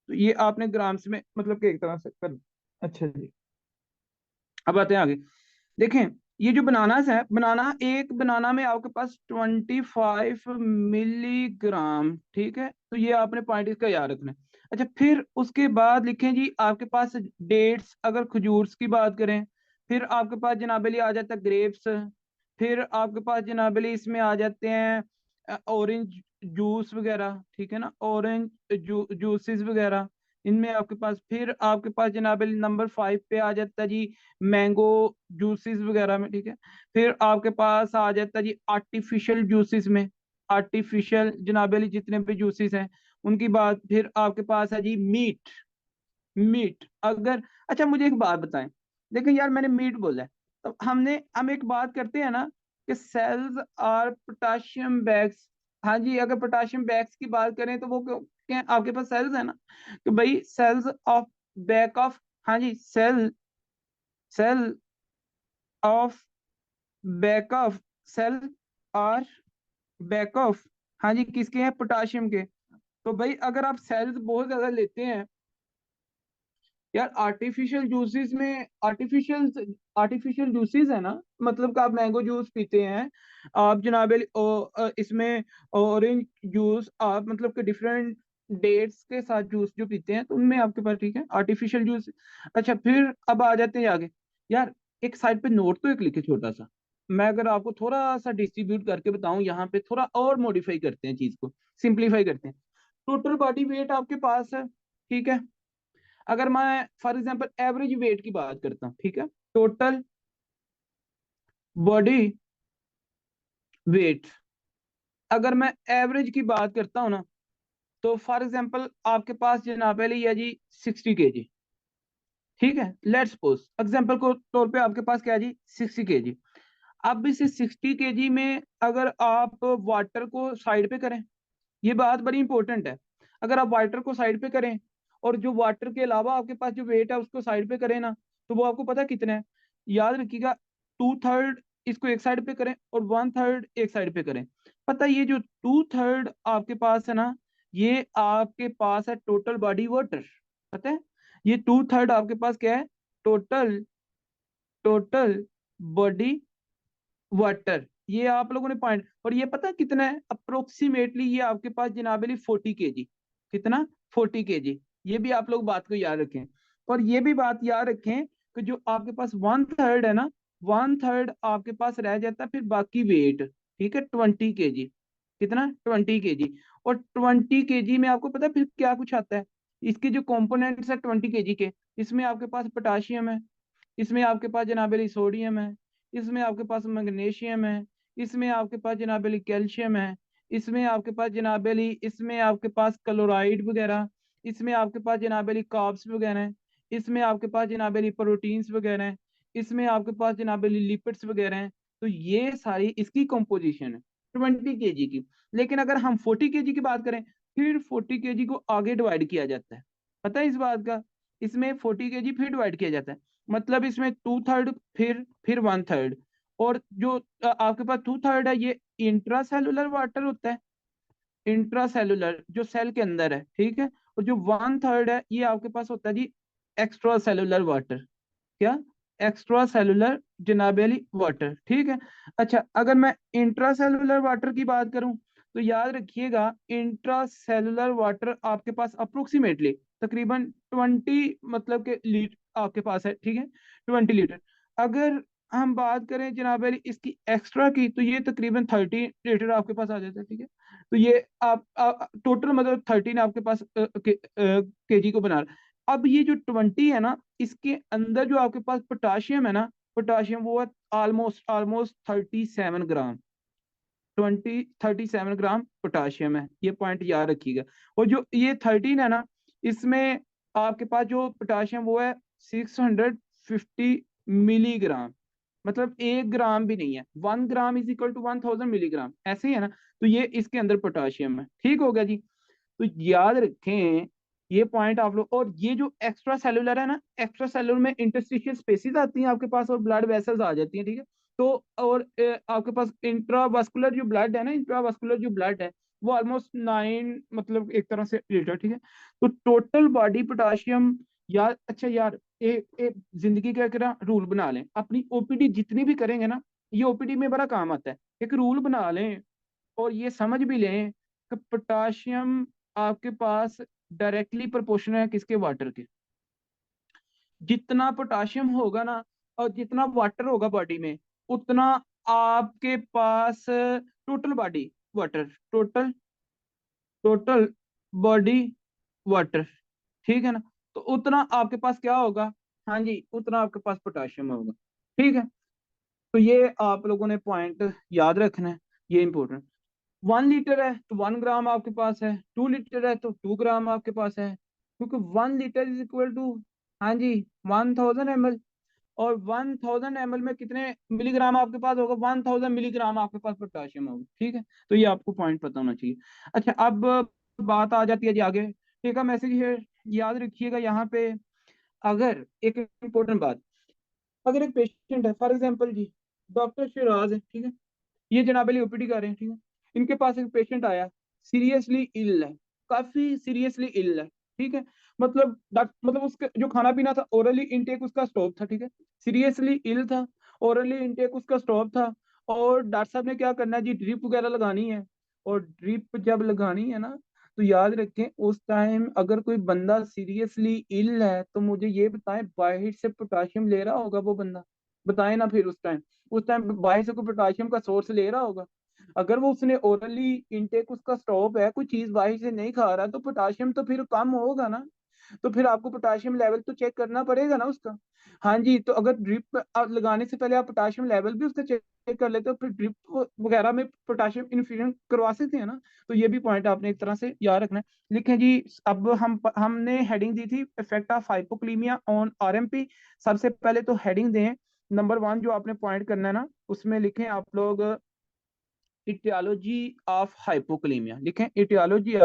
तो ये आपने ग्राम्स में मतलब कि एक तरह से कर। अच्छा जी, अब आते हैं आगे। देखें, ये जो बनानास है, बनाना एक बनाना में आपके पास 25 मिलीग्राम, ठीक है। तो ये आपने पॉइंट इसका याद रखना है। अच्छा, फिर उसके बाद लिखें जी आपके पास डेट्स, अगर खजूर की बात करें, फिर आपके पास जनाबली आ जाता है ग्रेप्स, फिर आपके पास जनाबली इसमें आ जाते हैं ऑरेंज जूस वगैरह, ठीक है ना, ऑरेंज जूसेस वगैरह। इनमें आपके पास, फिर आपके पास जनाबली नंबर 5 पे आ जाता है जी मैंगो जूसेस वगैरह में, ठीक है। फिर आपके पास आ जाता है जी आर्टिफिशियल जूसेस में, आर्टिफिशियल जनाबे अली जितने भी जूसेस हैं उनकी बात। फिर आपके पास है जी मीट, मीट अगर, अच्छा मुझे एक बात बताएं, देखिए यार मैंने मीट बोला है, तो हम एक बात करते हैं ना कि सेल्स आर पोटाशियम बैग्स। हाँ जी, अगर पोटाशियम बैग्स की बात करें तो वो क्या आपके पास सेल्स है ना, तो भाई सेल्स ऑफ बैक ऑफ, हाँ जी cell, cell of back of, cell और बैक ऑफ, हाँ जी किसके हैं? पोटाशियम के। तो भाई अगर आप सेल्स बहुत ज्यादा लेते हैं यार, आर्टिफिशियल जूसेस में, आर्टिफिशियल जूसेस है ना, मतलब कि आप मैंगो जूस पीते हैं, आप जनाबे इसमें ऑरेंज जूस, आप मतलब कि डिफरेंट डेट्स के साथ जूस जो पीते हैं तो उनमें आपके पास, ठीक है, आर्टिफिशियल जूस। अच्छा, फिर अब आ जाते हैं आगे। यार एक साइड पे नोट तो एक लिखे छोटा सा, मैं अगर आपको थोड़ा सा डिस्ट्रीब्यूट करके बताऊं, यहाँ पे थोड़ा और मॉडिफाई करते हैं चीज को, सिंप्लीफाई करते हैं। टोटल बॉडी वेट आपके पास है, ठीक है। अगर मैं फॉर एग्जांपल एवरेज वेट की बात करता हूँ, ठीक है, टोटल बॉडी वेट, अगर मैं एवरेज की बात करता हूँ ना, तो फॉर एग्जांपल आपके पास जनाब है लिया जी 60 kg, ठीक है। लेट्स सपोज एग्जांपल को तौर पे आपके पास क्या है जी 60 kg। अब इस 60 kg में अगर आप वाटर को साइड पे करें, ये बात बड़ी इंपॉर्टेंट है, अगर आप वाटर को साइड पे करें और जो वाटर के अलावा आपके पास जो वेट है उसको साइड पे करें ना, तो वो आपको पता कितना है? याद रखिएगा, 2/3 इसको एक साइड पे करें और 1/3 एक साइड पे करें। पता है ये जो 2/3 आपके पास है ना, ये आपके पास है टोटल बॉडी वाटर, पता है? ये 2/3 आपके पास क्या है? Total, total body water. ये आप लोगों ने पॉइंट, और ये पता कितना है अप्रोक्सीमेटली? ये आपके पास जनाबली 40 kg, कितना? 40 kg। ये भी आप लोग बात को याद रखें, और ये भी बात याद रखें कि जो आपके पास 1/3 है ना, 1/3 आपके पास रह जाता है फिर बाकी वेट, ठीक है, 20 kg। कितना? 20 kg। और 20 kg में आपको पता है फिर क्या कुछ आता है? इसके जो कंपोनेंट्स है 20 kg के, इसमें आपके पास पोटाशियम है, इसमें आपके पास जनाबेली सोडियम है, इसमें आपके पास मैग्नीशियम है, इसमें आपके पास जनाबेली कैल्शियम है, इसमें आपके पास जनाब अली, इसमें आपके पास क्लोराइड वगैरह, इसमें आपके पास जनाब अली कार्ब्स वगैरह हैं, इसमें आपके पास जनाब अली प्रोटीन्स वगैरह हैं, इसमें आपके पास जनाब अली लिपिड्स वगैरह हैं। तो ये सारी इसकी कंपोजिशन है 20 kg की। लेकिन अगर हम 40 kg की बात करें, फिर 40 kg को आगे डिवाइड किया जाता है। पता है इस बात का? इसमें 40 kg फिर डिवाइड किया जाता है। मतलब इसमें 2/3, फिर 1/3। और जो आपके पास 2/3 है, ये इंट्रा सेलुलर वाटर होता है, इंट्रा सेलुलर जो सेल के अंदर है, ठीक है। और जो 1/3 है, ये आपके पास होता है जी एक्स्ट्रा सेलुलर वाटर। क्या? एक्स्ट्रा सेलुलर जनाब अली वाटर, ठीक है। अच्छा, अगर मैं इंट्रा सेलुलर वाटर की बात करूं, तो याद रखिएगा इंट्रा सेलुलर वाटर आपके पास अप्रोक्सीमेटली तकरीबन 20 मतलब के लीटर आपके पास है, ठीक है, 20 लीटर। अगर हम बात करें जनाब अली इसकी एक्स्ट्रा की, तो ये तकरीबन 30 लीटर आपके पास आ जाता है, ठीक है। तो ये आप टोटल मतलब 13 आपके पास केजी को बना रहा है। अब ये जो 20 है ना, इसके अंदर जो आपके पास पोटाशियम है ना, पोटाशियम वो है ऑलमोस्ट ऑलमोस्ट 37 ग्राम। 37 ग्राम पोटाशियम है, ये पॉइंट याद रखिएगा। और जो ये 13 है ना, इसमें आपके पास जो पोटाशियम वो है 650 मिलीग्राम। मतलब 1 ग्राम भी नहीं है, 1 gram is equal to 1000 milligram, ऐसे ही है ना। तो ये इसके अंदर पोटाशियम है, ठीक हो गया जी। तो याद रखें ये पॉइंट आप लोग। और ये जो एक्स्ट्रा सेलुलर है ना, एक्स्ट्रा सेलुलर में इंटरस्टिशियल स्पेसिस आती हैं आपके पास और ब्लड वेसल्स आ जाती हैं, ठीक है। तो और आपके पास इंट्रावास्कुलर जो ब्लड है ना, इंट्रावास्कुलर जो ब्लड है वो ऑलमोस्ट 9 मतलब एक तरह से लीटर, ठीक है। तो टोटल बॉडी पोटाशियम। यार अच्छा यार, एक जिंदगी का एक रूल बना लें, अपनी ओपीडी जितनी भी करेंगे ना, ये ओपीडी में बड़ा काम आता है। एक रूल बना लें और ये समझ भी लें कि पोटाशियम आपके पास डायरेक्टली प्रोपोर्शनल है किसके? वाटर के। जितना पोटाशियम होगा ना और जितना वाटर होगा बॉडी में, उतना आपके पास total body water, total total body water, ठीक है ना। तो उतना आपके पास क्या होगा? हाँ जी, उतना आपके पास पोटाशियम होगा, ठीक है। तो ये आप लोगों ने पॉइंट याद रखना है, ये इंपॉर्टेंट। 1 लीटर है तो 1 ग्राम आपके पास है, 2 लीटर है तो 2 ग्राम आपके पास है, क्योंकि 1 लीटर इज इक्वल टू, हाँ जी, 1000 ml। और 1000 ml में कितने मिलीग्राम आपके पास होगा? 1000 मिलीग्राम आपके पास पोटाशियम होगा, ठीक है। तो ये आपको पॉइंट पता होना चाहिए। अच्छा, अब बात आ जाती है जी आगे, ठीक है। मैसेज है, याद रखिएगा यहाँ पे। अगर एक इंपॉर्टेंट बात, अगर एक पेशेंट है, फॉर एग्जाम्पल जी डॉक्टर शिराज है, ठीक है, ये जनाब अली ओपीडी कर रहे हैं, ठीक है। इनके पास एक पेशेंट आया, सीरियसली इल है, काफी सीरियसली इल है, ठीक है। मतलब मतलब उसका जो खाना पीना था, ओरली इनटेक उसका स्टॉप था, ठीक है। सीरियसली इल था, ओरली इनटेक उसका स्टॉप था। और डॉक्टर साहब ने क्या करना है जी? ड्रिप वगैरह लगानी है। और ड्रिप जब लगानी है ना, तो याद रखें उस टाइम अगर कोई बंदा सीरियसली इल है, तो मुझे ये बताएं बाहर से पोटाशियम ले रहा होगा वो बंदा? बताएं ना। फिर उस टाइम बाहर से कोई पोटाशियम का सोर्स ले रहा होगा? अगर वो उसने ओरली इनटेक उसका स्टॉप है, कोई चीज बाहर से नहीं खा रहा, तो पोटाशियम तो फिर कम होगा ना। तो फिर आपको पोटाशियम लेवल तो चेक करना पड़ेगा ना उसका। हाँ जी, तो अगर ड्रिप लगाने से पहले आप पोटाशियम लेवल भी उसका चेक कर लेते हो, फिर ड्रिप वगैरह में पोटाशियम इन्फ्यूजन करवा सकते हैं ना। तो ये भी पॉइंट आपने एक तरह से याद रखना है। लिखें जी। अब हमने हेडिंग दी थी इफेक्ट ऑफ हाइपोक्लीमिया ऑन आरएमपी। सबसे पहले तो हेडिंग दें, नंबर 1 जो आपने पॉइंट करना है ना, उसमें लिखें आप लोग इटियोलॉजी ऑफ हाइपोक्लीमिया। लिखें इटियोलॉजी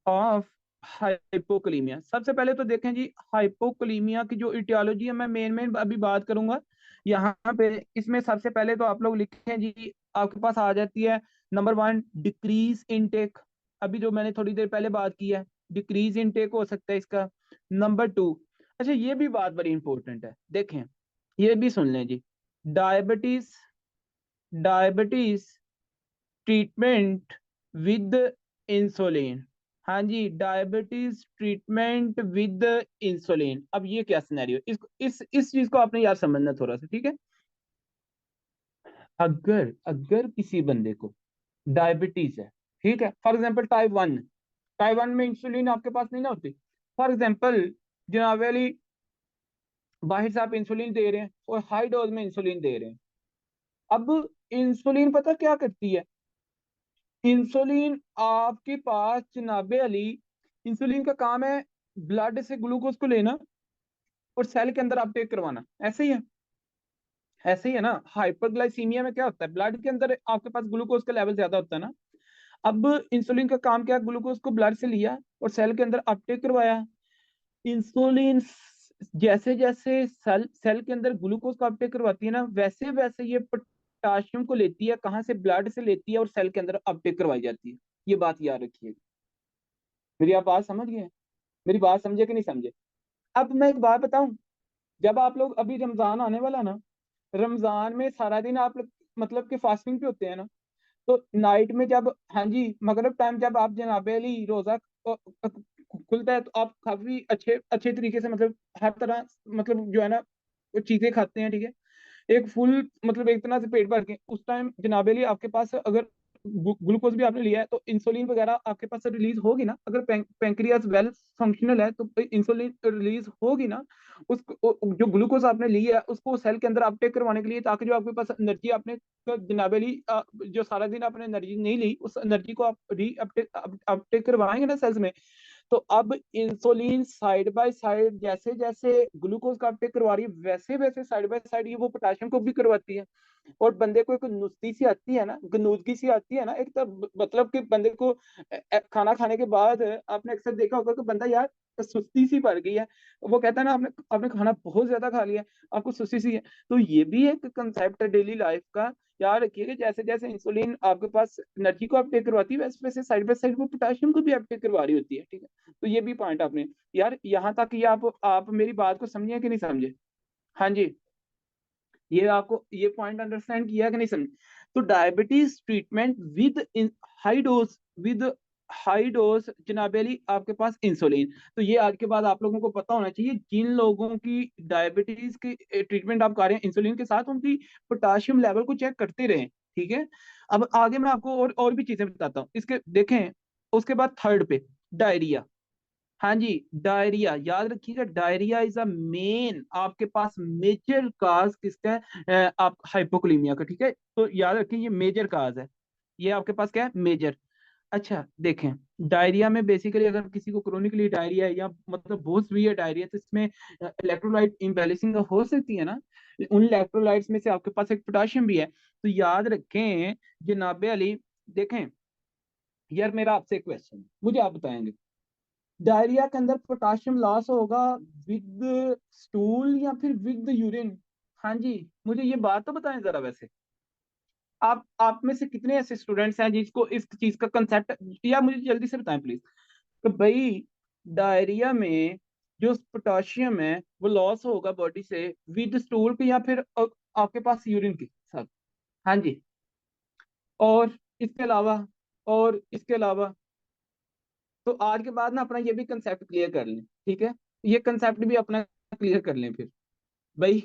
ऑफ हाइपोक्लीमिया। सबसे पहले तो देखें जी, हाइपोक्लीमिया की जो इटियोलॉजी है, मैं मेन मेन अभी बात करूंगा यहाँ पे। इसमें सबसे पहले तो आप लोग लिखें जी, आपके पास आ जाती है नंबर 1 डिक्रीज इनटेक। अभी जो मैंने थोड़ी देर पहले बात की है, डिक्रीज इनटेक हो सकता है इसका। नंबर 2, अच्छा ये भी बात बड़ी इंपॉर्टेंट है, देखें ये भी सुन लें जी। Diabetes diabetes treatment with insulin. हाँ जी, डायबिटीज ट्रीटमेंट विद इंसुलिन। अब ये क्या सिनेरियो, इस चीज को आपने यार समझना थोड़ा सा, ठीक है। अगर अगर किसी बंदे को डायबिटीज है, ठीक है, फॉर एग्जांपल टाइप 1 में इंसुलिन आपके पास नहीं ना होती। फॉर एग्जांपल जनाब अली बाहर से आप इंसुलिन दे रहे हैं और हाई डोज में इंसुलिन दे रहे हैं। अब इंसुलिन पता क्या करती है? इंसुलिन आपके पास जनाबे अली, इंसुलिन का काम है ब्लड से ग्लूकोज को लेना और सेल के अंदर अपटेक करवाना। ऐसे ही है, ऐसे ही है ना। हाइपरग्लाइसीमिया में क्या होता है, ब्लड के अंदर आपके पास ग्लूकोज का लेवल ज्यादा होता है ना। अब इंसुलिन का काम क्या है, ग्लूकोज को ब्लड से लिया और सेल के अंदर अपटेक करवाया। इंसुलिन जैसे जैसे सेल सेल के अंदर ग्लूकोज का अपटेक करवाती है ना, वैसे वैसे ये पोटाशियम को लेती है, कहाँ से, ब्लड से लेती है और सेल के अंदर अपटेक करवाई जाती है। ये बात याद रखिए। मेरी आप बात समझ गए? मेरी बात समझे कि नहीं समझे? अब मैं एक बात बताऊं, जब आप लोग, अभी रमजान आने वाला ना, रमजान में सारा दिन आप लोग मतलब कि फास्टिंग पे होते हैं ना, तो नाइट में जब, हाँ जी, मगरिब टाइम जब आप जनाबे अली रोजा खुलता है, तो आप काफी अच्छे अच्छे तरीके से मतलब हर तरह मतलब जो है ना वो चीजें खाते हैं, ठीक है। एक फुल मतलब एक तरह से पेट भर के उस टाइम जनाबे लिए आपके पास अगर ग्लूकोज भी आपने लिया है तो इंसुलिन वगैरह आपके पास रिलीज होगी ना। अगर पेंक्रियाज वेल फंक्शनल है तो इंसुलिन रिलीज होगी ना। उस जो ग्लूकोज आपने लिया है उसको सेल के अंदर अपटेक करवाने के लिए, ताकि जो आपके पास एनर्जी आपने जनाबे ली जो सारा दिन आपने एनर्जी नहीं ली, उस एनर्जी को आप री अपटेक अपटेक करवाएंगे ना सेल्स में। तो अब इंसुलिन साइड बाय साइड जैसे जैसे ग्लूकोज का अपटेक करवा रही है, वैसे वैसे साइड बाय साइड ये वो पोटाशियम को भी करवाती है। और बंदे को एक नुस्ती सी आती है ना, गनूदगी सी आती है ना एक तो, मतलब कि बंदे को खाना खाने के बाद आपने अक्सर देखा होगा कि बंदा यार सुस्ती सी पड़ गई है। वो कहता है ना, आपने आपने खाना बहुत ज्यादा खा लिया, आपको सुस्ती सी है। तो ये भी एक कंसेप्ट है डेली लाइफ का। याद रखिएगा, जैसे जैसे इंसुलिन आपके पास एनर्जी को अपटेक करवाती है, वैसे वैसे साइड बाय साइड वो पोटाशियम को भी अपटेक करवा रही होती है, ठीक है। तो ये भी पॉइंट आपने, यार यहाँ तक ये आप मेरी बात को समझे कि नहीं समझे? हाँ जी, ये आपको ये पॉइंट अंडरस्टैंड किया कि नहीं समझे? तो diabetes treatment with high dose, with high dose जनाबेली आपके पास इंसुलिन। तो ये आज के बाद आप लोगों को पता होना चाहिए, जिन लोगों की डायबिटीज की ट्रीटमेंट आप कर रहे हैं इंसुलिन के साथ, उनकी पोटाशियम लेवल को चेक करते रहें, ठीक है। अब आगे मैं आपको और भी चीजें बताता हूँ इसके, देखें। उसके बाद थर्ड पे, डायरिया। हाँ जी, डायरिया याद रखिएगा, डायरिया इज अ मेन आपके पास मेजर काज किसका है, आप हाइपोक्लीमिया का, ठीक है। तो याद रखिए ये मेजर काज है, ये आपके पास क्या है, मेजर। अच्छा देखें, डायरिया में बेसिकली अगर किसी को क्रोनिकली डायरिया है या मतलब बहुत सीवियर डायरिया, तो इसमें इलेक्ट्रोलाइट इम्बैलेंसिंग हो सकती है ना। उन इलेक्ट्रोलाइट्स में से आपके पास एक पोटाशियम भी है। तो याद रखें जनाबे अली, देखें यार, मेरा आपसे एक क्वेश्चन, मुझे आप बताएंगे, डायरिया के अंदर पोटाशियम लॉस होगा विद स्टूल या फिर विद यूरिन? हाँ जी, मुझे ये बात तो बताएं जरा। वैसे आप में से कितने ऐसे स्टूडेंट्स हैं जिसको इस चीज का कंसेप्ट, या मुझे जल्दी से बताएं प्लीज। तो भाई, डायरिया में जो पोटाशियम है वो लॉस होगा बॉडी से विद स्टूल के या फिर आपके पास यूरिन के साथ? हाँ जी। और इसके अलावा, और इसके अलावा, तो आज के बाद ना अपना ये भी कंसेप्ट क्लियर कर लें, ठीक है। ये कंसेप्ट भी अपना क्लियर कर लें फिर। भाई,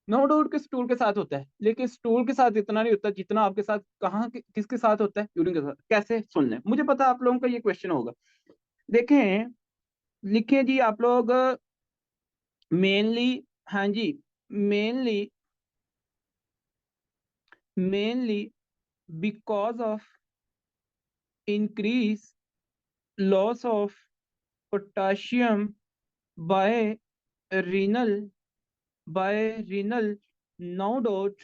नो डाउट के स्टूल के साथ होता है, लेकिन स्टूल के साथ इतना नहीं होता जितना आपके साथ कहाँ किसके साथ होता है, यूरिन के साथ। कैसे, सुन लें, मुझे पता है आप लोगों का ये क्वेश्चन होगा। देखें, लिखें जी आप लोग, मेनली, हाँ जी, mainly, mainly because of increase loss of potassium by renal, by renal, no doubt,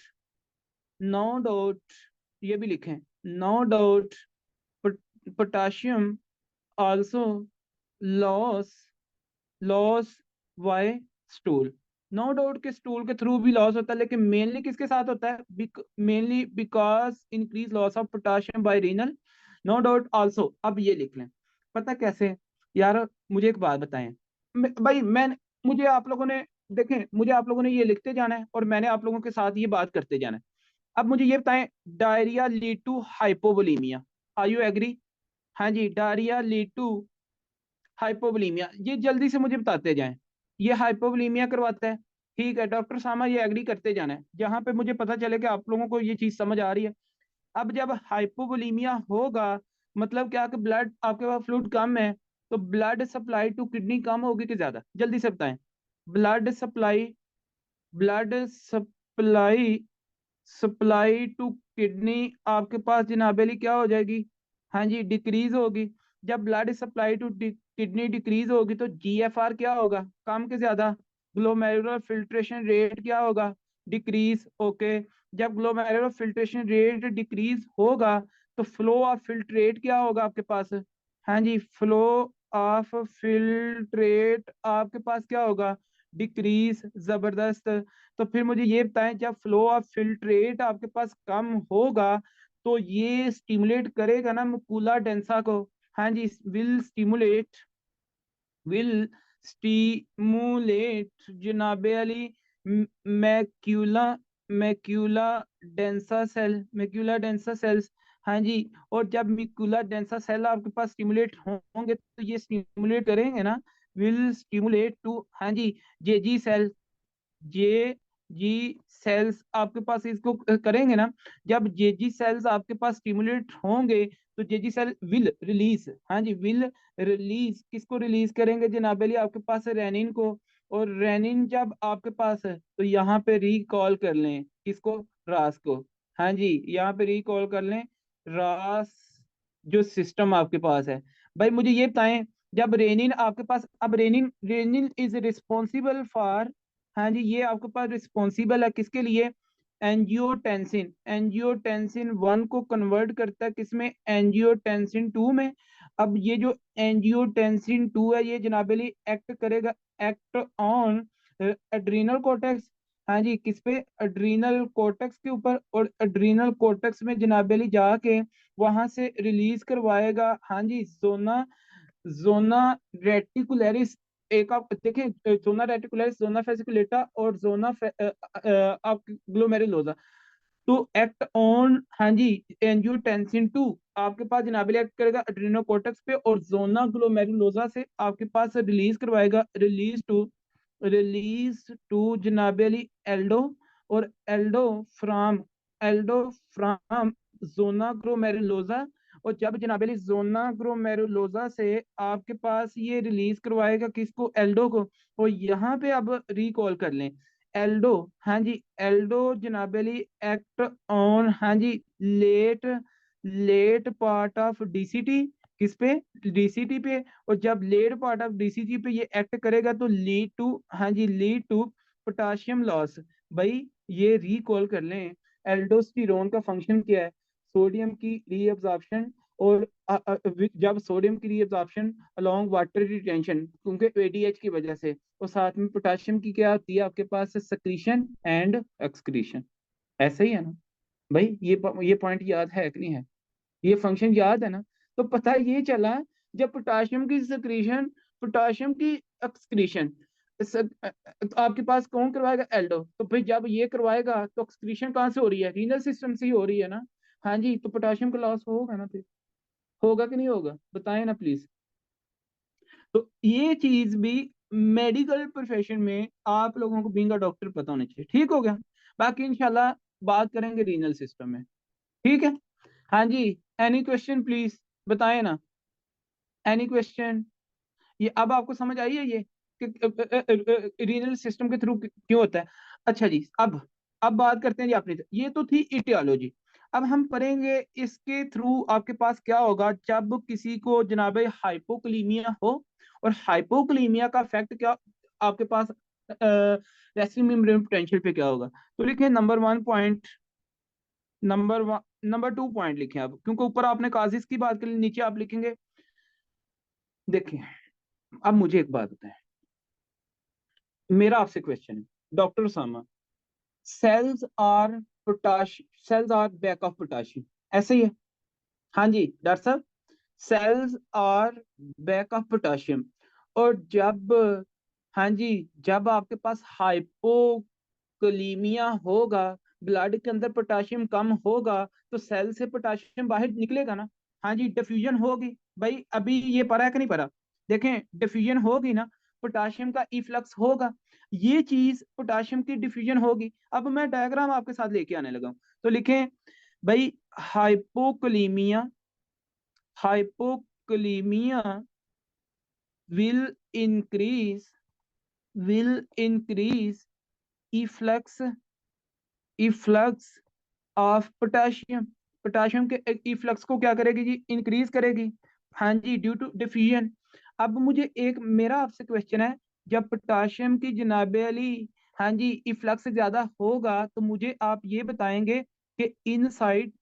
no doubt, ये भी लिखें, no doubt potassium also loss, loss via stool. No doubt के स्टूल के थ्रू भी लॉस होता है, लेकिन मेनली किसके साथ होता है, mainly because increase loss of potassium by renal, no doubt also. अब ये लिख लें, पता कैसे? यार मुझे एक बात बताएं, भाई मैं, मुझे आप लोगों ने, देखें, मुझे आप लोगों ने ये लिखते जाना है और मैंने आप लोगों के साथ ये बात करते जाना है। अब मुझे ये बताएं, diarrhoea lead to hypovolaemia, are you agree? हाँ जी, डायरिया लीड टू हाइपोवोलीमिया, ये जल्दी से मुझे बताते जाएं। ये हाइपोवोलीमिया करवाता है, ठीक है डॉक्टर सामा, ये एग्री करते जाना है जहां पे मुझे पता चले कि आप लोगों को ये चीज समझ आ रही है। अब जब हाइपोवोलीमिया होगा, मतलब क्या कि ब्लड आपके पास फ्लूइड कम है, तो ब्लड सप्लाई टू किडनी कम होगी कि ज्यादा, जल्दी से बताएं। Blood supply, blood supply supply to kidney आपके पास जनाब अली क्या हो जाएगी, हाँ जी डिक्रीज होगी। जब blood supply to kidney decrease होगी तो जीएफआर क्या होगा, कम के ज्यादा, ग्लोमेरुलर फिल्ट्रेशन रेट क्या होगा, डिक्रीज। ओके, जब ग्लोमेरुलर फिल्ट्रेशन रेट डिक्रीज होगा तो फ्लो ऑफ फिल्ट्रेट क्या होगा आपके पास, हाँ जी फ्लो ऑफ फिल्ट्रेट आपके पास क्या होगा, डिक्रीज, जबरदस्त। तो फिर मुझे ये बताएं, जब फ्लो ऑफ फिल्ट्रेट आपके पास कम होगा तो ये स्टिमुलेट करेगा ना मकुला डेंसा को, हाँ जी विल स्टिमुलेट जनाबे Ali macula macula macula densa cells, हाँ जी। और जब मैक्यूला डेंसा सेल आपके पास स्टिमुलेट होंगे तो ये स्टिमुलेट करेंगे ना, विल स्टिमुलेट टू, हाँ जी जेजी सेल, जे जी सेल्स आपके पास इसको करेंगे ना। जब जेजी सेल्स आपके पास स्टिमुलेट होंगे तो जेजी सेल विल रिलीज, हाँ जी विल रिलीज, किसको रिलीज करेंगे जनाब अली, आपके पास रेनिन को। और रेनिन जब आपके पास है तो यहाँ पे रिकॉल कर लें किसको, रास को, हाँ जी यहाँ पे रिकॉल कर लें रास जो सिस्टम आपके पास है। भाई मुझे ये बताएं, जब रेनिन आपके पास, अब renin renin is responsible for, हाँ जी ये आपके पास रिस्पॉन्सिबल है किसके लिए, एंजियोटेंसिन, एंजियोटेंसिन 1 को कन्वर्ट करता है किसमें, एंजियोटेंसिन 2 में। अब ये जो एंजियोटेंसिन 2 है ये जनाबेली एक्ट करेगा, एक्ट ऑन एड्रीनल कोर्टेक्स, हाँ जी किस पे, एड्रीनल कोर्टेक्स के ऊपर। और एड्रीनल कोर्टेक्स में जनाबेली जाके वहां से रिलीज करवाएगा, हाँ जी जोना जोना रेटिकुलरिस। एक आप देखें, जोना रेटिकुलरिस, जोना फेसिकुलेटा और जोना आप ग्लोमेरुलोसा टू एक्ट ऑन, हाँ जी एंजियोटेंसिन 2 आपके पास जनाबिल एक्ट करेगा एड्रेनोकोर्टेक्स पे और जोना ग्लोमेरुलोसा से आपके पास रिलीज करवाएगा, रिलीज टू जनाबिली एल्डो, और एल्डो फ्राम जोना ग्लोमेरुलोसा। और जब जनाबिली जोना ग्लोमेरुलोसा से आपके पास ये रिलीज करवाएगा किसको, एल्डो को। और यहाँ पे अब रिकॉल कर लें एल्डो, हाँ जी एल्डो जनाबेली एक्ट ऑन, हाँ जी late late part of DCT, किस पे, डीसीटी पे। और जब लेट पार्ट ऑफ डीसीटी पे ये एक्ट करेगा तो लीड टू, हाँ जी लीड टू पोटाशियम लॉस। भाई ये रिकॉल कर लें, एल्डोस्टेरोन का फंक्शन क्या है, सोडियम की रीअब्जॉर्प्शन। और जब सोडियम की रीअब्जॉर्प्शन अलोंग वाटर रिटेंशन क्योंकि एडीएच की वजह से, और साथ में पोटाशियम की क्या होती है आपके पास, सक्रीशन एंड एक्सक्रीशन, ऐसा ही है ना भाई, ये पॉइंट याद है कि नहीं है, ये फंक्शन याद है ना। तो पता ये चला, जब पोटाशियम की सक्रीशन, पोटाशियम की एक्सक्रीशन तो आपके पास कौन करवाएगा, एल्डो। तो भाई जब ये करवाएगा तो एक्सक्रीशन कहाँ से हो रही है, रीनल सिस्टम से ही हो रही है ना, हाँ जी तो पोटाशियम का लॉस होगा ना, फिर होगा कि नहीं होगा, बताएं ना प्लीज। तो ये चीज भी मेडिकल प्रोफेशन में आप लोगों को बीइंग अ डॉक्टर पता होना चाहिए, ठीक हो गया। बाकी इंशाल्लाह बात करेंगे रीनल सिस्टम में, ठीक है। हाँ जी, एनी क्वेश्चन प्लीज, बताएं ना, एनी क्वेश्चन। ये अब आपको समझ आई है ये कि रीनल सिस्टम के थ्रू क्यों होता है। अच्छा जी, अब बात करते हैं जी अपनी, ये तो थी इटियोलॉजी। अब हम पढ़ेंगे इसके थ्रू आपके पास क्या होगा जब किसी को जनाब हाइपोकलीमिया हो, और हाइपोकलीमिया का इफेक्ट क्या आपके पास रेस्टिंग मेम्ब्रेन पोटेंशियल पे क्या होगा। तो लिखें नंबर 2 पॉइंट लिखें आप, क्योंकि ऊपर आपने काजिस की बात करी, नीचे आप लिखेंगे। देखिए, अब मुझे एक बात बताएं, मेरा आपसे क्वेश्चन है doctor Usama, cells are potash cells are back of potassium, ऐसे ही है, हाँ जी डॉक्टर साहब, cells are back of potassium. और जब, हाँ जी जब आपके पास हाइपोकलीमिया होगा, ब्लड के अंदर पोटाशियम कम होगा तो सेल से पोटाशियम बाहर निकलेगा ना, हाँ जी डिफ्यूजन होगी। भाई अभी ये पढ़ा है कि नहीं पढ़ा, देखें डिफ्यूजन होगी ना, पोटाशियम का इफ्लक्स होगा, ये चीज पोटाशियम की डिफ्यूजन होगी। अब मैं डायग्राम आपके साथ लेके आने लगा हूं, तो लिखें भाई हाइपोकलीमिया, हाइपोकलीमिया will increase will increase efflux efflux of potassium, potassium के इफ्लक्स को क्या करेगी जी, इंक्रीज करेगी। हाँ जी, ड्यू टू डिफ्यूजन। अब मुझे एक मेरा आपसे क्वेश्चन है, जब पोटाशियम की जनाबे अली हाँ जी इफ्लक्स ज्यादा होगा तो मुझे आप ये बताएंगे कि इनसाइड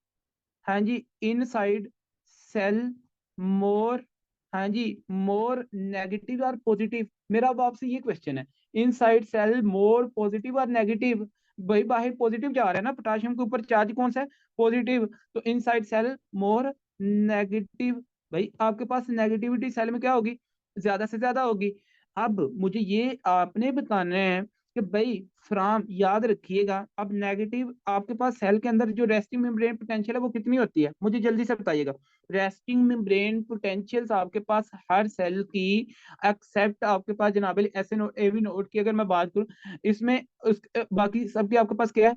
हाँ जी इनसाइड सेल मोर हाँ जी मोर नेगेटिव और पॉजिटिव। मेरा अब आपसे ये क्वेश्चन है, इनसाइड सेल मोर पॉजिटिव और नेगेटिव। भाई बाहर पॉजिटिव जा रहा है ना, पोटाशियम के ऊपर चार्ज कौन सा है, पॉजिटिव। तो इनसाइड सेल मोर नेगेटिव, भाई आपके पास नेगेटिविटी सेल में क्या होगी, ज्यादा से ज्यादा होगी। अब मुझे ये आपने बताना है कि भाई फ्राम याद रखिएगा, अब नेगेटिव आपके पास सेल के अंदर जो रेस्टिंग मेम्ब्रेन पोटेंशियल है वो कितनी होती है, मुझे जल्दी से बताइएगा। रेस्टिंग मेम्ब्रेन पोटेंशियल्स आपके पास हर सेल की, एक्सेप्ट आपके पास जनाब ऐसे नोट ए भी नोट की अगर मैं बात करूं, इसमें बाकी सबके आपके पास क्या है,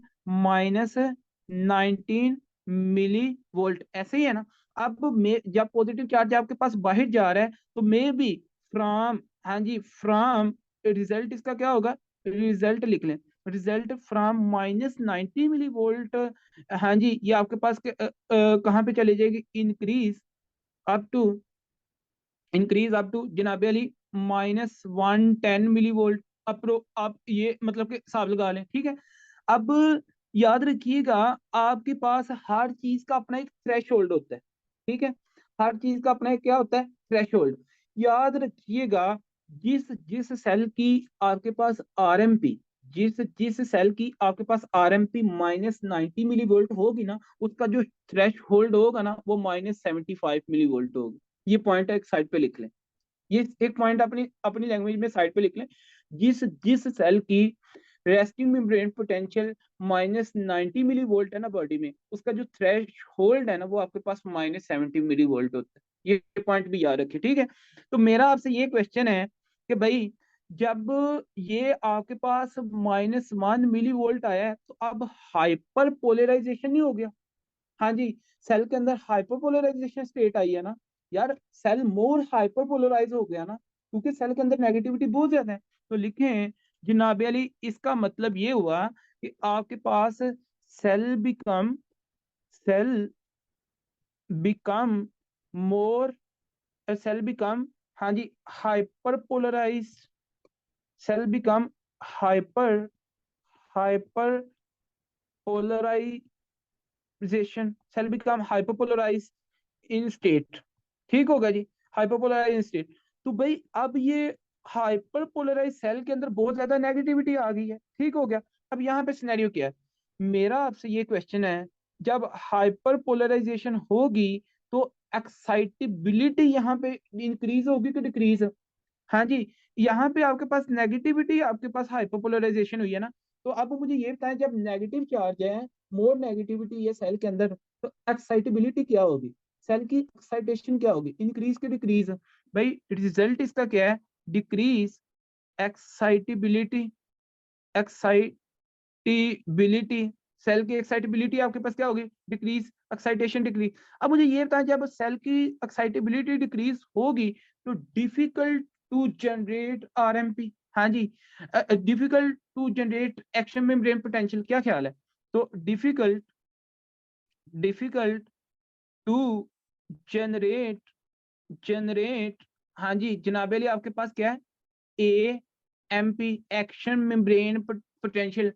-19 मिली वोल्ट, ऐसे ही है ना। अब मे जब पॉजिटिव चार्ज आपके पास बाहर जा रहा है तो मे बी फ्रॉम हाँ जी फ्रॉम रिजल्ट इसका क्या होगा, रिजल्ट लिख लें, रिजल्ट फ्रॉम -90 मिली वोल्ट। हाँ जी ये आपके पास कहाँ पे चली जाएगी, up to increase up to जनाबे अली -110 मिली वोल्ट। अप्रो आप ये मतलब कि हिसाब लगा लें, ठीक है। अब याद रखिएगा, आपके पास हर चीज का अपना एक थ्रेश होल्ड होता है, ठीक है। हर चीज का अपना एक क्या होता है, थ्रेश होल्ड। याद रखिएगा, जिस जिस सेल की आपके पास आरएमपी जिस जिस सेल की आपके पास आरएमपी -90 मिली वोल्ट होगी ना, उसका जो थ्रेश होल्ड होगा ना वो -75 मिली वोल्ट होगा। ये पॉइंट एक साइड पे लिख लें, ये एक पॉइंट अपनी अपनी लैंग्वेज में साइड पे लिख लें। जिस जिस सेल की resting membrane potential -90 millivolt है ना बॉडी में, उसका जो थ्रेश होल्ड है ना वो आपके पास -70 मिली वोल्ट होता है। ये पॉइंट भी याद रखिए, ठीक है। तो मेरा आपसे ये क्वेश्चन है कि भाई जब ये आपके पास -1 मिली वोल्ट आया है तो अब हाइपर पोलराइजेशन नहीं हो गया, हाँ जी सेल के अंदर हाइपरपोलराइजेशन स्टेट आई है ना, यार सेल मोर हाइपरपोलराइज हो गया ना, क्योंकि सेल के अंदर नेगेटिविटी बहुत ज्यादा है। तो लिखें जनाबे अली, इसका मतलब ये हुआ कि आपके पास cell become cell become more cell become हाँ जी hyperpolarize, cell become hyper hyperpolarization, cell become hyperpolarize in state, ठीक होगा जी, हाइपरपोलराइज इन स्टेट। तो भाई अब ये हाइपर पोलराइज सेल के अंदर बहुत ज्यादा नेगेटिविटी आ गई है, ठीक हो गया। अब यहाँ पे सिनेरियो क्या है, मेरा आपसे ये क्वेश्चन है, जब हाइपर पोलराइजेशन होगी तो एक्साइटेबिलिटी यहाँ पे इंक्रीज होगी कि डिक्रीज, हाँ जी यहाँ पे आपके पास नेगेटिविटी, आपके पास हाइपरपोलराइजेशन हुई है ना। तो अब मुझे ये बताएं, जब नेगेटिव चार्ज है, मोर नेगेटिविटी है सेल के अंदर, तो एक्साइटेबिलिटी क्या होगी, सेल की एक्साइटेशन क्या होगी, इंक्रीज के डिक्रीज। भाई रिजल्ट इसका क्या है, डिक्रीज एक्साइटेबिलिटी, एक्साइटेबिलिटी, सेल की एक्साइटेबिलिटी आपके पास क्या होगी, डिक्रीज, एक्साइटेशन डिक्रीज। अब मुझे ये बताएं, जब सेल की एक्साइटेबिलिटी डिक्रीज होगी तो डिफिकल्ट टू जनरेट आरएमपी, हाँ जी difficult to generate action membrane potential, क्या ख्याल है। तो difficult difficult to generate generate हाँ जी जनाबे लिए आपके पास क्या है, A M P action membrane potential.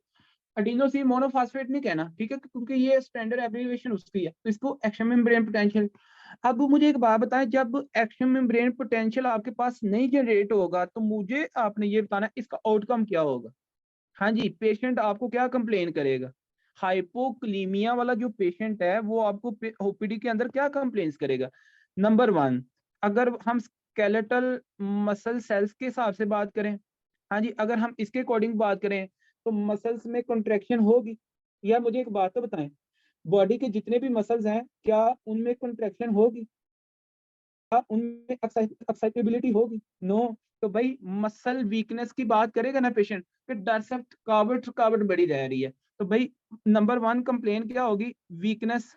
Adenosine monophosphate नहीं कहना, ठीक है, क्योंकि ये स्टैंडर्ड एब्रिविएशन उसकी है, तो इसको एक्शन मेम्ब्रेन पोटेंशियल। अब मुझे एक बात बताएं, जब एक्शन मेम्ब्रेन पोटेंशियल आपके पास नहीं जनरेट होगा तो मुझे आपने ये बताना इसका आउटकम क्या होगा। हाँ जी पेशेंट आपको क्या कंप्लेन करेगा, हाइपोक्लीमिया वाला जो पेशेंट है वो आपको ओपीडी के अंदर क्या कंप्लेन करेगा। नंबर वन, अगर हम स्केलेटल मसल सेल्स के हिसाब से बात करें, हाँ जी अगर हम इसके अकॉर्डिंग बात करें तो मसल्स में कंट्रैक्शन होगी। या मुझे एक बात तो बताएं, बॉडी के जितने भी मसल्स हैं क्या उनमें कंट्रैक्शन होगी, क्या उनमें एक्साइटेबिलिटी होगी, नो। तो भाई मसल वीकनेस की बात करेगा ना पेशेंट, फिर डर से थकावट थकावट बढ़ी रह रही है। तो भाई नंबर वन कंप्लेन क्या होगी, वीकनेस,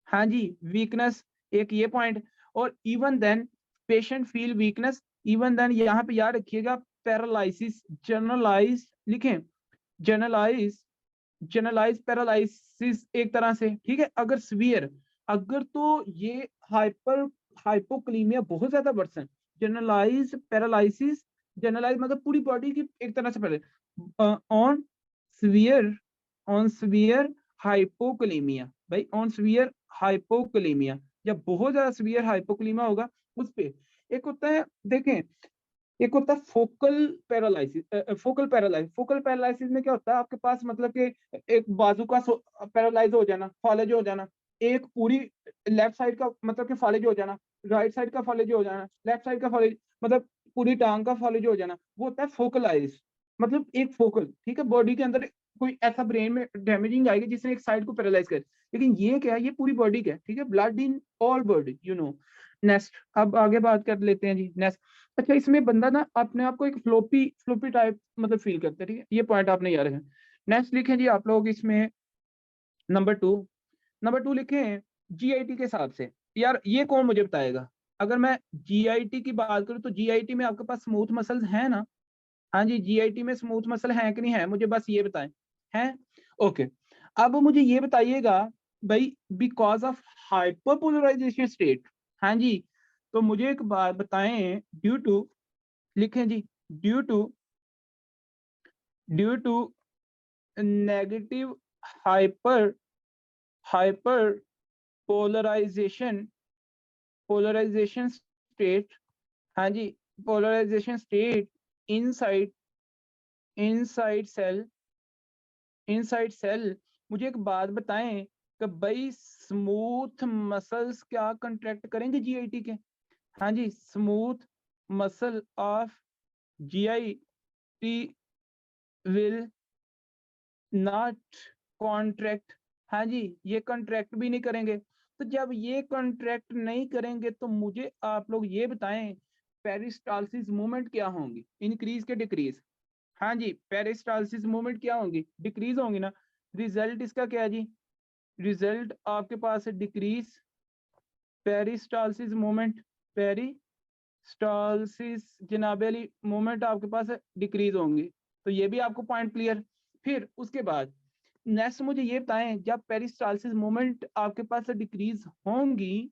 हाँ जी वीकनेस, एक ये पॉइंट। और even then patient feel weakness, even then यहाँ पे याद रखिएगा पैरालिसिस, जनरलाइज लिखें, जनरलाइज जनरलाइज पैरालिसिस एक तरह से, ठीक है। अगर सीवियर, अगर तो ये हाइपोक्लीमिया बहुत ज्यादा वर्सन, जनरलाइज पैरालिसिस, जनरलाइज मतलब पूरी बॉडी की एक तरह से पहले ऑन सीवियर, ऑन सीवियर हाइपोक्लीमिया, भाई ऑन सीवियर हाइपोक्लीमिया, जब बहुत ज्यादा सीवियर हाइपोक्लीमिया होगा उस पे। एक होता है देखें, एक होता है फोकल पैरालिसिस। फोकल पैरालिसिस में क्या होता है आपके पास, मतलब कि एक बाजू का पैरालाइज हो जाना, फॉलेज हो जाना, एक पूरी लेफ्ट साइड का मतलब कि फॉलेज हो जाना, राइट साइड का फॉलेज हो जाना, लेफ्ट साइड का फॉलेज मतलब पूरी टांग का फॉलेज हो जाना, वो होता है फोकलाइज, मतलब एक फोकल, ठीक है। बॉडी के अंदर कोई ऐसा ब्रेन में डैमेजिंग आएगी जिसने एक साइड को पैरालाइज कर, लेकिन ये क्या है, ये पूरी बॉडी का है, ठीक है। Blood in all body, you know. Next, अब आगे बात कर लेते हैं जी। नेक्स्ट, अच्छा, इसमें बंदा ना अपने आप को एक फ्लोपी टाइप मतलब फील करता है, ठीक है। ये पॉइंट आपने याद रखें। नेक्स्ट लिखें जी आप लोग इसमें नंबर 2 लिखें जीआईटी के हिसाब से। यार ये कौन मुझे बताएगा, अगर मैं जीआईटी की बात करूं तो जीआईटी में आपके पास स्मूथ मसल्स हैं ना? हाँ जी, जीआईटी में स्मूथ मसल हैं कि नहीं है, मुझे बस ये बताएं। हैं? ओके। अब मुझे ये बताइएगा भाई, बिकॉज ऑफ हाइपरपोलराइजेशन स्टेट, हाँ जी, तो मुझे एक बात बताएं, ड्यू टू, लिखें जी, due to negative hyperpolarization state, हाँ जी, पोलराइजेशन स्टेट इनसाइड सेल, मुझे एक बात बताएं कि भाई स्मूथ मसल्स क्या कंट्रैक्ट करेंगे जीआईटी के? हाँ जी, smooth muscle of GIT will not contract, हाँ जी, ये कॉन्ट्रैक्ट भी नहीं करेंगे। तो जब ये कॉन्ट्रैक्ट नहीं करेंगे तो मुझे आप लोग ये बताएं पेरिस्टालसिस मूवमेंट क्या होंगी, इंक्रीज के डिक्रीज? हाँ जी, पेरिस्टालसिस मूवमेंट क्या होंगी, डिक्रीज होंगी ना। रिजल्ट इसका क्या है जी, रिजल्ट आपके पास है डिक्रीज पेरिस्टालसिस मूवमेंट, पेरिस्टालसिस जनाबेली मूवमेंट आपके पास है डिक्रीज होंगी। तो ये भी आपको पॉइंट क्लियर। फिर उसके बाद नेक्स्ट मुझे ये बताएं, जब पेरिस्टालसिस मूवमेंट आपके पास डिक्रीज होंगी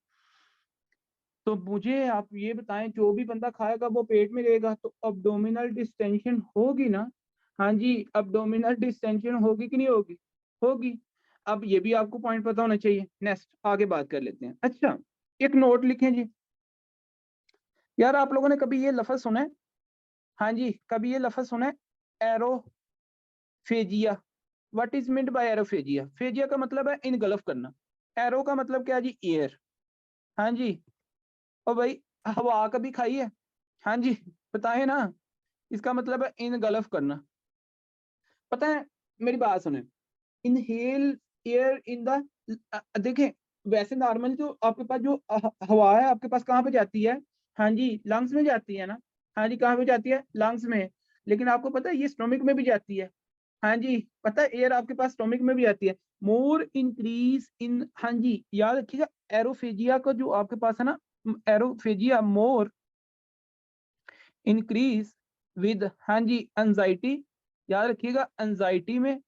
तो मुझे आप ये बताएं, जो भी बंदा खाएगा वो पेट में रहेगा, तो अब्डोमिनल डिस्टेंशन होगी ना? हाँ जी, अब्डोमिनल डिस्टेंशन होगी कि नहीं होगी? होगी। अब ये भी आपको पॉइंट पता होना चाहिए। नेक्स्ट आगे बात कर लेते हैं। अच्छा, एक नोट लिखें जी। यार आप लोगों ने कभी ये लफ्ज सुना है? हाँ जी, कभी ये लफ्ज सुना है, aerophagia? What is meant by aerophagia? Phagia का मतलब है इनगल्फ करना, एरो का मतलब क्या जी, एयर। हाँ जी, और भाई हवा कभी खाई है? हाँ जी, बताए ना, इसका मतलब है इनगल्फ करना। पता है, मेरी बात सुने, इनहेल एयर इन द, देखें वैसे नॉर्मली तो आपके पास जो हवा है आपके पास कहाँ पे जाती है? हाँ जी, लंग्स में जाती है ना। हाँ जी, कहाँ पे जाती है? लंग्स में। लेकिन आपको पता है ये स्टोमिक में भी जाती है। हाँ जी, पता है एयर आपके पास स्टोमिक में भी आती है। मोर इंक्रीज इन, हाँ जी याद रखिएगा, एरोफेजिया का जो आपके पास है ना, एरोफेजिया मोर इंक्रीज विद, हाँ जी, एंजाइटी, याद रखिएगा, एंजाइटी में,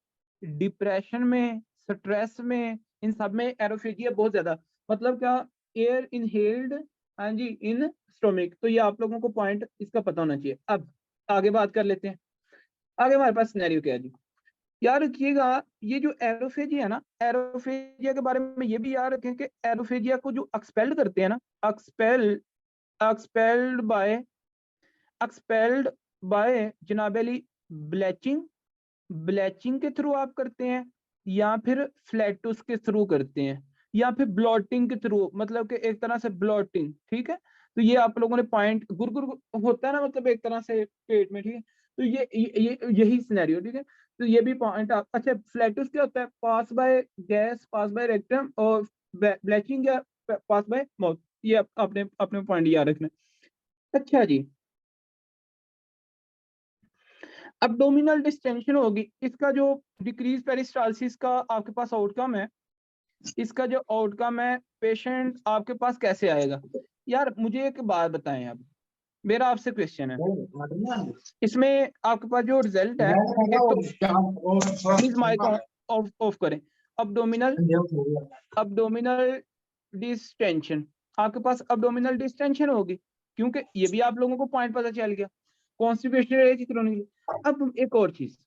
डिप्रेशन में, स्ट्रेस में, इन सब में एरोफेजिया बहुत ज्यादा, मतलब क्या, एयर इनहेल्ड, हाँ जी, इन स्टोमिक। तो ये आप लोगों को पॉइंट इसका पता होना चाहिए। अब आगे बात कर लेते हैं, आगे हमारे पास सिनेरियो क्या है जी। याद रखिएगा, ये जो एरोफेजिया है ना, एरोफेजिया के बारे में ये भी याद रखें कि एरोफेजिया को जो एक्सपेल्ड करते हैं ना, एक्सपेल्ड बाय जनाबेली ब्लैचिंग, के थ्रू आप करते हैं, या फिर फ्लैटूस के थ्रू करते हैं, या फिर ब्लॉटिंग के थ्रू, मतलब कि एक तरह से ब्लॉटिंग, ठीक है। तो ये आप लोगों ने पॉइंट, गुरगुर होता है ना, मतलब एक तरह से पेट में, ठीक है। तो यही सिनेरियो, ठीक है। तो ये भी पॉइंट आप, अच्छा, फ्लैटूस क्या होता है? पास by gas, pass bye rectum, और ब्लैचिंग या पास बाय माउथ। ये आपने अपने पॉइंट याद रखना। अच्छा जी, अब्डोमिनल डिस्टेंशन होगी, इसका जो डिक्रीज पेरिस्टालसिस का आपके पास आउटकम है, इसका जो आउटकम है, पेशेंट आपके पास कैसे आएगा? यार मुझे एक बात बताएं, अब मेरा आपसे क्वेश्चन है, इसमें आपके पास जो रिजल्ट है, एक तो प्लीज माइक ऑन, ऑफ करें, abdominal डिस्टेंशन, आपके पास abdominal डिस्टेंशन होगी, क्योंकि ये भी आप लोगों को पॉइंट पता चल गया, कॉन्स्टिपेशन रेट कितनी निकली। अब एक और चीज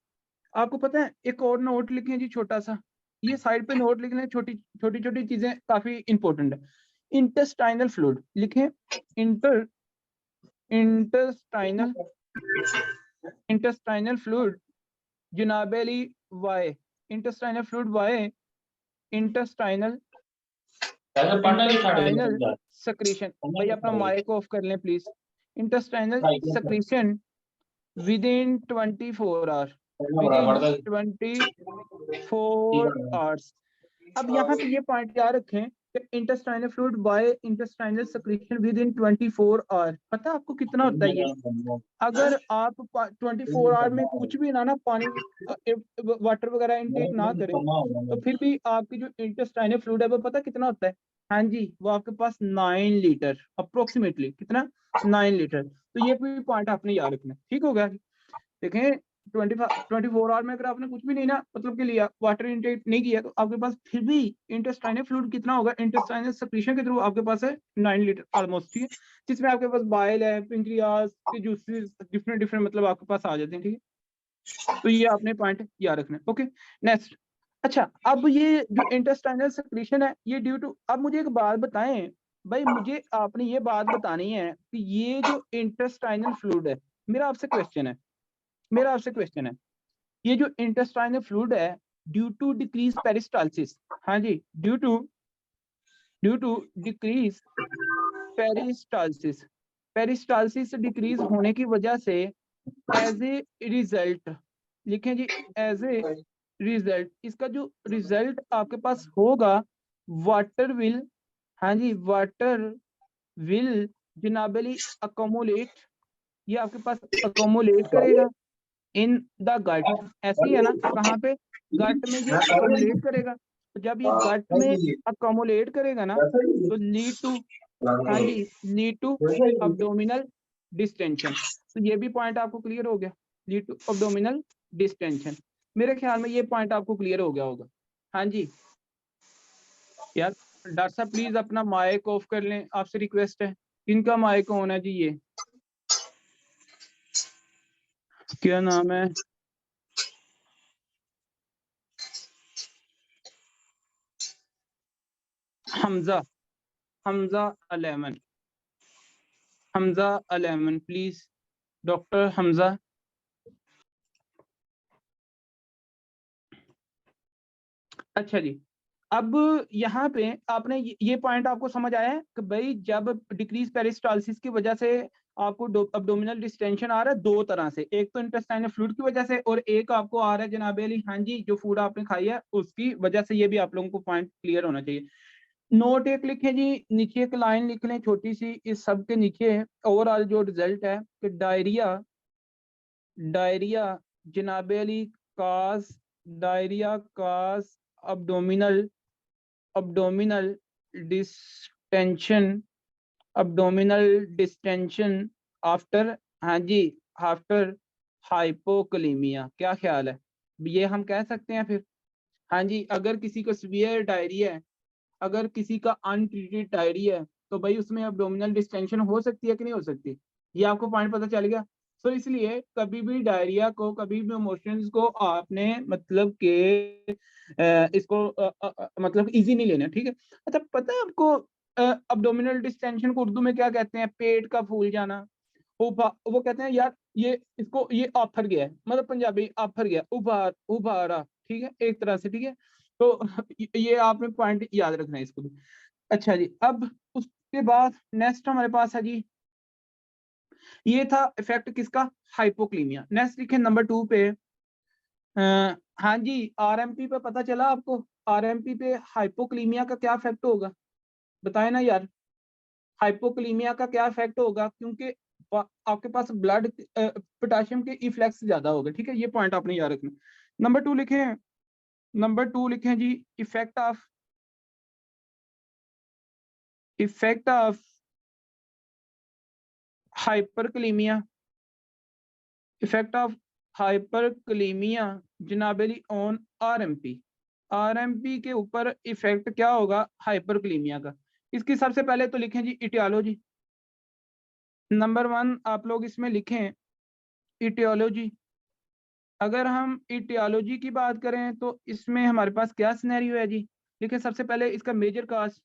आपको पता है, एक और नोट लिखें जी छोटा सा, ये साइड पे नोट लिख लें, छोटी छोटी चीजें काफी इंपॉर्टेंट है। इंटेस्टाइनल फ्लूइड लिखें, इंटेस्टाइनल फ्लूइड जनाब Ali why, intestinal fluid why, intestinal secretion, भाई अपना माइक ऑफ कर लें please. Intestinal secretion within 24 hours, within 24 hours। अब यहाँ पे ये पॉइंट याद रखें कि intestinal fluid by intestinal secretion within 24 hour, पता आपको कितना होता है ये? अगर आप 24 आवर में कुछ भी ना पानी वाटर वगैरह इनटेक ना करें तो फिर भी आपकी जो इंटेस्टाइनल फ्लूइड है वो पता कितना होता है? हाँ जी, वो आपके पास 9 लीटर अप्रोक्सीमेटली, कितना? 9 लीटर। तो ये भी पॉइंट आपने याद रखना, ठीक हो गया? देखें 24 आवर में अगर आपने कुछ भी नहीं ना मतलब के लिया, वाटर इनटेक नहीं किया, तो आपके पास फिर भी इंटेस्टाइनल फ्लूइड कितना होगा? इंटेस्टाइनल सेक्रेशन के थ्रू आपके पास है 9 लीटर ऑलमोस्ट, ठीक है, जिसमें आपके पास बाइल है, पेंक्रियाज के जूसेस डिफरेंट मतलब आपके पास आ जाते हैं, ठीक है। तो ये आपने पॉइंट याद रखना है। Okay, next. अच्छा, अब ये जो इंटेस्टाइनल सेक्रेशन है ये ड्यू टू, अब मुझे एक बात बताएं भाई, मुझे आपने ये बात बतानी है कि ये जो इंटेस्टाइनल फ्लूइड है, मेरा आपसे क्वेश्चन है, ये जो इंटेस्टाइनल फ्लूइड है ड्यू टू डिक्रीज पेरिस्टाल्सिस, हाँ जी, due to decrease peristalsis decrease होने की वजह से एज ए रिजल्ट, लिखें जी, एज ए रिजल्ट, इसका जो रिजल्ट आपके पास होगा, वाटर विल, हाँ जी, वाटर विल जनाबली अकोमोलेट, ये आपके पास अकोमोलेट करेगा इन द गट, ऐसे ही है ना, कहाँ पे? गट में ये अकोमोलेट करेगा, तो जब ये गट में अकोमोलेट करेगा ना तो लीड टू, हाँ जी, लीड टू अब्डोमिनल डिस्टेंशन। तो ये भी पॉइंट आपको क्लियर हो गया, लीड टू अब्डोमिनल डिस्टेंशन। मेरे ख्याल में ये पॉइंट आपको क्लियर हो गया होगा। हाँ जी यार, डॉक्टर साहब प्लीज अपना माइक ऑफ कर लें, आपसे रिक्वेस्ट है। किनका माइक ऑन है जी? ये क्या नाम है? Hamza Aleman please, doctor Hamza. अच्छा जी, अब यहाँ पे आपने ये पॉइंट आपको समझ आया है कि भाई जब डिक्रीज पेरिस्टाल्सिस की वजह से आपको अब्डोमिनल डिस्टेंशन आ रहा है दो तरह से, एक तो इंटेस्टाइनल फ्लूइड की वजह से और एक आपको आ रहा है जनाब अली, हाँ जी, जो फूड आपने खाई है उसकी वजह से। ये भी आप लोगों को पॉइंट क्लियर होना चाहिए। नोट एक लिखे जी, नीचे एक लाइन लिख लें छोटी सी, इस सब के नीचे ओवरऑल जो रिजल्ट है कि डायरिया जनाब अली काज abdominal डिस्टेंशन, आफ्टर, हाँ जी, आफ्टर हाइपोकलीमिया। क्या ख्याल है, ये हम कह सकते हैं फिर? हाँ जी, अगर किसी को सीवियर डायरिया है, अगर किसी का अनट्रीटेड डायरिया है, तो भाई उसमें अब्डोमिनल डिस्टेंशन हो सकती है कि नहीं हो सकती? ये आपको पॉइंट पता चल गया। तो इसलिए कभी भी डायरिया को, कभी भी इमोशंस को आपने मतलब के इसको मतलब इजी नहीं लेना, ठीक है। अच्छा, पता है आपको अब्डोमिनल डिस्टेंशन को उर्दू में क्या कहते हैं? पेट का फूल जाना। वो कहते हैं यार ये इसको ये आफर गया है, मतलब पंजाबी आफर गया, उभारा, ठीक है, एक तरह से, ठीक है। तो ये आपने पॉइंट याद रखना है इसको भी। अच्छा जी, अब उसके बाद नेक्स्ट हमारे पास है जी, ये था इफेक्ट किसका? हाइपोक्लीमिया। नेक्स्ट लिखे नंबर 2 पे, हाँ जी, आरएमपी पे पता चला आपको? आरएमपी पे हाइपोक्लीमिया का क्या इफेक्ट होगा, बताए ना यार। हाइपोक्लीमिया का क्या इफेक्ट होगा? क्योंकि आपके पास ब्लड पोटेशियम के इफ्लेक्स ज्यादा होगा, ठीक है, ये पॉइंट आपने याद रखना। नंबर टू लिखें जी, effect of hyperkalemia, effect of hyperkalemia जनाबेली ऑन आरएमपी। आरएमपी के ऊपर इफेक्ट क्या होगा हाइपरकलीमिया का। इसकी सबसे पहले तो लिखें जी इटियोलॉजी। नंबर 1 आप लोग इसमें लिखें इटियोलॉजी। अगर हम इटियोलॉजी की बात करें तो इसमें हमारे पास क्या सिनेरियो है जी। लिखें सबसे पहले इसका मेजर काज।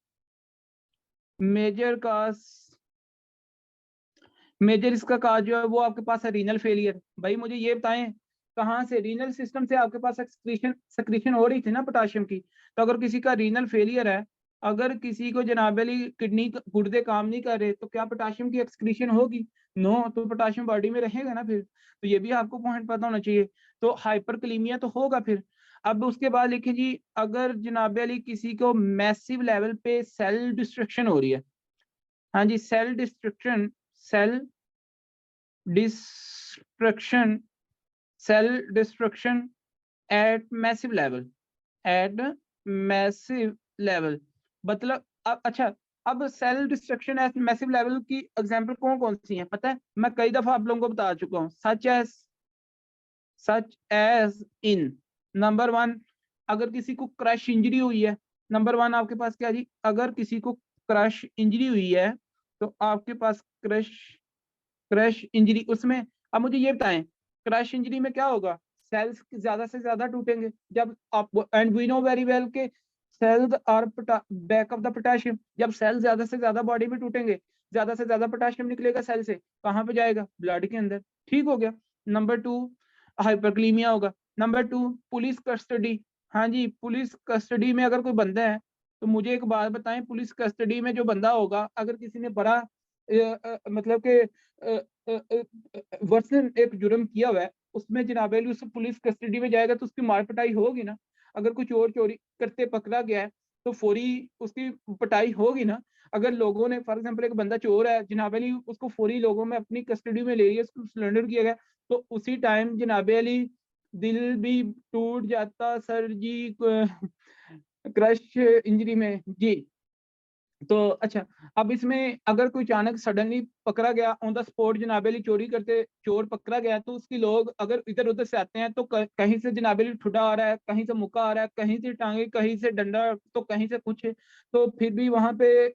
मेजर इसका काज जो है वो आपके पास है रीनल फेलियर। भाई मुझे ये बताएं कहाँ से रीनल सिस्टम से आपके पास एक्सक्रीशन सक्रीशन हो रही थी ना पोटाशियम की। तो अगर किसी का रीनल फेलियर है, अगर किसी को जनाब अली किडनी गुर्दे काम नहीं कर रहे, तो क्या पोटाशियम की एक्सक्रीशन होगी? नो, तो पोटाशियम बॉडी में रहेगा ना फिर। तो ये भी आपको पॉइंट पता होना चाहिए। तो हाइपरकलीमिया तो होगा फिर। अब उसके बाद लिखिए जी, अगर जनाब अली किसी को मैसिव लेवल पे सेल डिस्ट्रक्शन हो रही है। हाँ जी, cell destruction cell destruction at massive level. मतलब अब अच्छा, अब cell destruction at massive level की एग्जांपल कौन कौन सी हैं पता है? मैं कई दफा आप लोगों को बता चुका हूं। सच एज इन नंबर 1, अगर किसी को क्रश इंजरी हुई है। नंबर 1 आपके पास क्या जी, अगर किसी को क्रश इंजरी हुई है तो आपके पास क्रश क्रश इंजरी उसमें। अब मुझे ये बताएं, क्रश इंजरी में क्या होगा? सेल्स ज्यादा से ज्यादा टूटेंगे। जब आप and we know very well के cells are back of the potassium. जब सेल ज्यादा से ज्यादा बॉडी में टूटेंगे, ज्यादा से ज्यादा पोटेशियम निकलेगा सेल से, कहाँ पे जाएगा? ब्लड के अंदर। ठीक हो गया। नंबर 2 हाइपरक्लीमिया होगा। Number 2 police custody. हाँ जी, पुलिस कस्टडी में अगर कोई बंदा है, तो मुझे एक बात बताएं, पुलिस कस्टडी में जो बंदा होगा, अगर किसी ने बड़ा मतलब के वर्सन एक जुर्म किया हुआ है, उसमें जनाब अली उस पुलिस कस्टडी में जाएगा तो उसकी मार पिटाई होगी ना। अगर कोई चोर चोरी करते पकड़ा गया है तो फौरी उसकी पिटाई होगी ना। अगर लोगों ने फॉर एग्जाम्पल एक बंदा चोर है, जनाब अली उसको फौरी लोगों में अपनी कस्टडी में ले लिया, उसको सरेंडर किया गया, तो उसी टाइम जनाब अली दिल भी टूट जाता सर जी क्रश इंजरी में जी। तो अच्छा, अब इसमें अगर कोई अचानक सडनली पकड़ा गया ऑन द स्पॉट, जनाबेली चोरी करते चोर पकड़ा गया, तो उसकी लोग अगर इधर उधर से आते हैं तो कहीं से जनाबेली ठुडा आ रहा है, कहीं से मुक्का आ रहा है, कहीं से टांगे, कहीं से डंडा, तो कहीं से कुछ, तो फिर भी वहां पे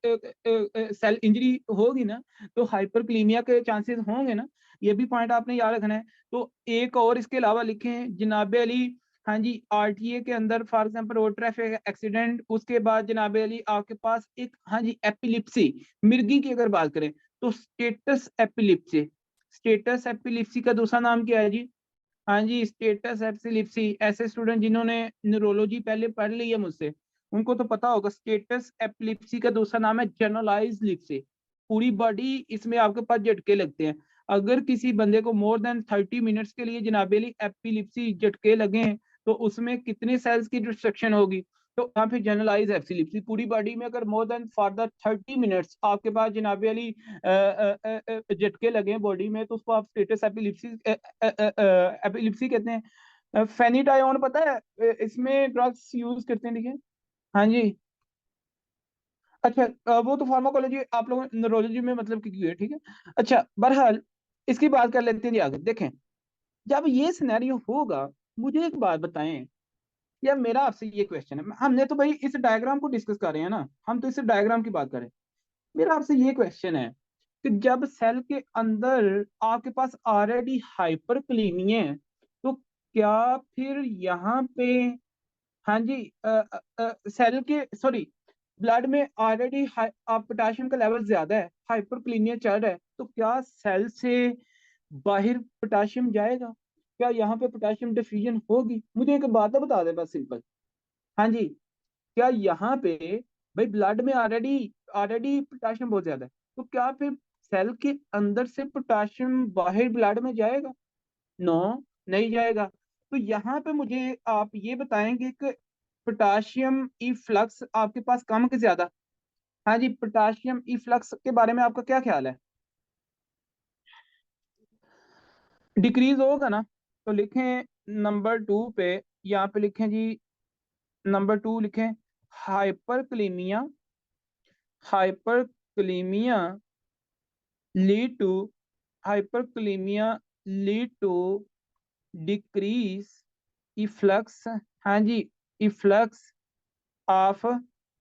सेल इंजरी होगी ना। तो हाइपरक्लीमिया के चांसेस होंगे ना। ये भी पॉइंट आपने याद रखना है। तो एक और इसके अलावा लिखें जनाबे अली, हाँ जी, आरटीए के अंदर for example road traffic accident, उसके बाद जनाब अली आपके पास एक, हाँ जी, एपिलिप्सी। मिर्गी की अगर बात करें तो स्टेटस एपिलिप्सी का दूसरा नाम क्या है जी? हाँ जी, स्टेटस एपिलिप्सी। ऐसे स्टूडेंट जिन्होंने न्यूरोलॉजी पहले पढ़ ली है मुझसे, उनको तो पता होगा। स्टेटस एपिलिप्सी का दूसरा नाम है जनरलाइज लिप्सी। पूरी बॉडी इसमें आपके पास झटके लगते हैं। अगर किसी बंदे को मोर देन 30 मिनट्स के लिए जनाबेली एपिलिप्सी झटके लगे हैं, तो उसमें कितने सेल्स की डिस्ट्रक्शन होगी? तो यहाँ पे जनरलाइज एपिलिप्सी पूरी बॉडी में अगर more than for the 30 minutes आपके पास जनाबे अली झटके लगे हैं बॉडी में, तो उसको आप स्टेटस एपिलिप्सी कहते हैं। फेनिडायोन पता है इसमें ड्रग्स यूज करते हैं, देखिए। हाँ जी। अच्छा, वो तो फार्माकोलॉजी आप लोग न्यूरोलॉजी में मतलब की है, ठीक है। अच्छा, बहरहाल इसकी बात कर लेते हैं जी आगे। देखें, जब ये सिनेरियो होगा, मुझे एक बात बताएं, या मेरा आपसे ये क्वेश्चन है, हमने तो भाई इस डायग्राम को डिस्कस कर रहे हैं ना, हम तो इस डायग्राम की बात करें। मेरा आपसे ये क्वेश्चन है कि जब सेल के अंदर आपके पास ऑलरेडी हाइपरकलीमिया है, तो क्या फिर यहाँ पे, हाँ जी, सेल के सॉरी ब्लड में ऑलरेडी पोटाशियम का लेवल ज्यादा है, हाइपरक्लीमिया चल रहा है, तो क्या सेल से बाहर पोटाशियम जाएगा? क्या यहाँ पे पोटाशियम डिफ्यूजन होगी? मुझे एक बात तो बता दे बस सिंपल। हाँ जी, क्या यहाँ पे भाई ब्लड में ऑलरेडी ऑलरेडी पोटाशियम बहुत ज्यादा है, तो क्या फिर सेल के अंदर से पोटाशियम बाहर ब्लड में जाएगा? नो, नहीं जाएगा। तो यहाँ पे मुझे आप ये बताएंगे कि पोटाशियम ई फ्लक्स आपके पास कम के ज्यादा? हाँ जी, पोटाशियम ई फ्लक्स के बारे में आपका क्या ख्याल है? डिक्रीज होगा ना। तो लिखें नंबर 2 पे, यहाँ पे लिखें जी, नंबर 2 लिखें hyperkalemia. Hyperkalemia lead to hyperkalemia lead to decrease efflux. हाँ जी, इफ्लक्स ऑफ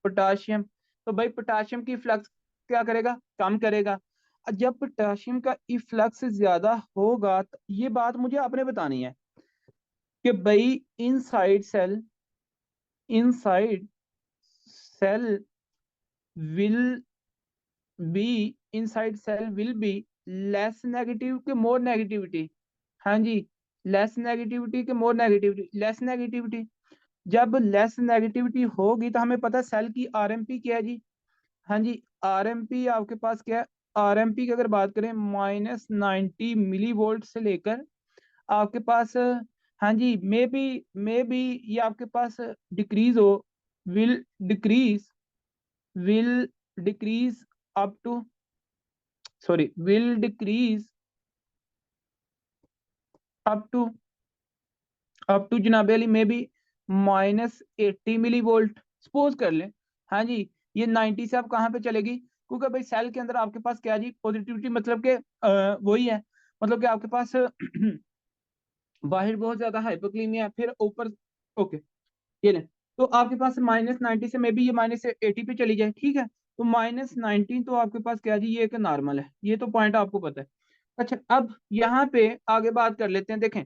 पोटाशियम। तो भाई पोटाशियम की फ्लक्स क्या करेगा, कम करेगा। जब पोटाशियम का इफ्लक्स ज्यादा होगा तो ये बात मुझे आपने बतानी है कि भाई inside cell will inside cell will be less negative के मोर नेगेटिविटी। हाँ जी, लेस नेगेटिविटी के मोर नेगेटिविटी, लेस नेगेटिविटी। जब लेस नेगेटिविटी होगी तो हमें पता है सेल की आरएमपी क्या है जी। हाँ जी, आरएमपी आपके पास क्या है, आरएमपी की अगर बात करें -90 मिली वोल्ट से लेकर आपके पास, हाँ जी, मे बी ये आपके पास डिक्रीज हो, will decrease will decrease up to, sorry, will decrease up to जनाबे अली maybe -80 millivolt suppose कर लें। हाँ जी, ये 90 से अब कहाँ पे चलेगी, क्योंकि भाई सेल के अंदर आपके पास क्या जी, पॉजिटिविटी मतलब के वही है, मतलब कि आपके पास बाहर बहुत ज्यादा हाइपोक्लीमिया है, फिर ऊपर, ओके, ये लें, तो आपके पास -90 से मे बी ये -80 पे चली जाए, ठीक है। तो -19 तो आपके पास क्या जी, ये एक नॉर्मल है, ये तो पॉइंट आपको पता है। अच्छा, अब यहाँ पे आगे बात कर लेते हैं, देखें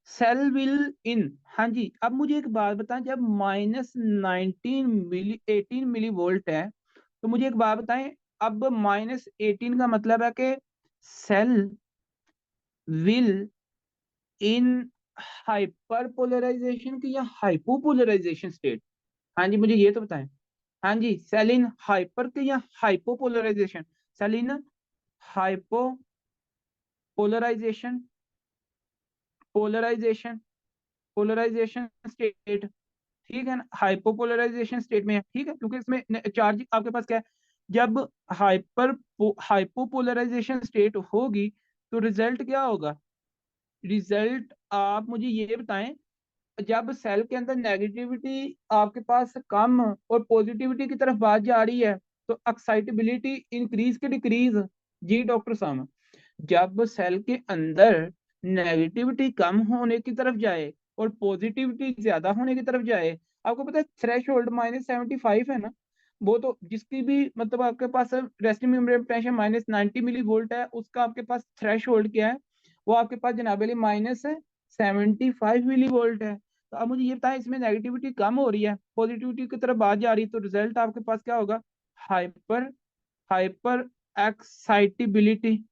सेल विल इन, हाँ जी, अब मुझे एक बात बताएं, जब -18 मिली वोल्ट है तो मुझे एक बात बताएं, अब -18 का मतलब है कि cell will in hyperpolarisation की या हाइपोपोलराइजेशन स्टेट। हाँ जी, मुझे ये तो बताएं। हाँ जी, सेल इन हाइपर के या हाइपोपोलराइजेशन, सेल इन हाइपोपोलराइजेशन, पोलराइजेशन पोलराइजेशन स्टेट, ठीक है ना, हाइपोपोलराइजेशन स्टेट में है, ठीक है, क्योंकि इसमें चार्ज आपके पास क्या है, जब हाइपर हाइपोपोलराइजेशन स्टेट होगी तो रिजल्ट क्या होगा, रिजल्ट आप मुझे ये बताएं, जब सेल के अंदर नेगेटिविटी आपके पास कम और पॉजिटिविटी की तरफ बात जा रही है तो एक्साइटेबिलिटी इंक्रीज के डिक्रीज, जी डॉक्टर साहब, जब सेल के अंदर नेगेटिविटी कम होने की तरफ जाए और पॉजिटिविटी ज्यादा होने की तरफ जाए, आपको पता है थ्रेश होल्ड -75 है ना, वो तो जिसकी भी मतलब आपके पास रेस्टिंग मेम्ब्रेन पोटेंशियम -90 मिली वोल्ट है, उसका आपके पास थ्रेश होल्ड क्या है, वो आपके पास जनाबेली -75 मिली वोल्ट है। तो अब मुझे ये बताएं, इसमें नेगेटिविटी कम हो रही है, पॉजिटिविटी की तरफ बात जा रही है, तो रिजल्ट आपके पास क्या होगा, hyper hyper excitability,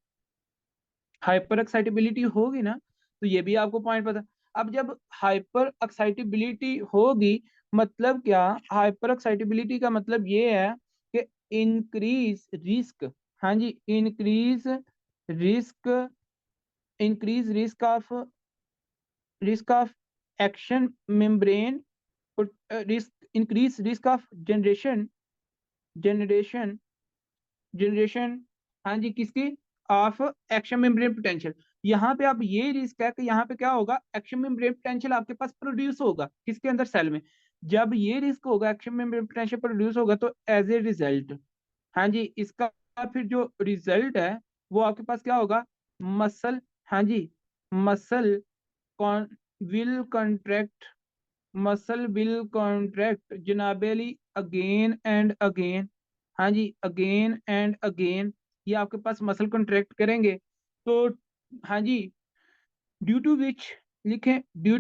hyper excitability होगी ना, तो ये भी आपको पॉइंट पता। अब जब हाइपर एक्साइटेबिलिटी होगी, मतलब क्या, हाइपर एक्साइटेबिलिटी का मतलब ये है कि इंक्रीज रिस्क, हाँ जी, risk increase risk of action membrane, risk increase risk of generation generation, हाँ जी, किसकी, ऑफ एक्शन मेम्ब्रेन पोटेंशियल। यहाँ पे आप ये रिस्क है कि यहाँ पे क्या होगा, एक्शन मेम्ब्रेन पोटेंशियल आपके पास प्रोड्यूस होगा किसके अंदर, सेल में। जब ये रिस्क होगा, एक्शन मेम्ब्रेन पोटेंशियल प्रोड्यूस होगा, तो एज ए रिजल्ट, हाँ जी, इसका फिर जो रिजल्ट है वो आपके पास क्या होगा, मसल, हाँ जी, muscle con will contract, muscle will contract जनाबेली अगेन एंड अगेन, हाँ जी, अगेन एंड अगेन, ये आपके पास मसल कॉन्ट्रैक्ट करेंगे। तो हाँ जी, ड्यू टू विच, लिखें ड्यू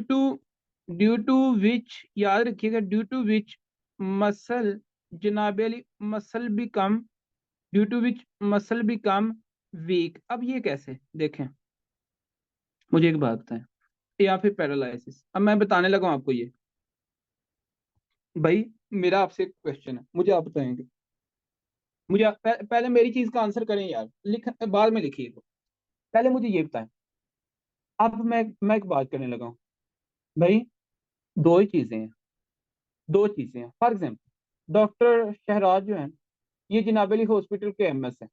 टू विच, याद रखिएगा, ड्यू टू विच मसल जनाबेली muscle become, due to which muscle become weak. अब ये कैसे, देखें, मुझे एक बात बताएं, या फिर पैरालिसिस, अब मैं बताने लगा हूं आपको ये, भाई मेरा आपसे एक क्वेश्चन है, मुझे आप बताएंगे, मुझे पहले मेरी चीज का आंसर करें यार, लिख बाद में लिखिए, पहले मुझे ये बताएं। अब मैं एक बात करने लगा हूँ, भाई दो ही चीजें हैं, दो चीजें हैं, फॉर एग्जाम्पल डॉक्टर शहराज जो है, ये जनाबेली हॉस्पिटल के एमएस है,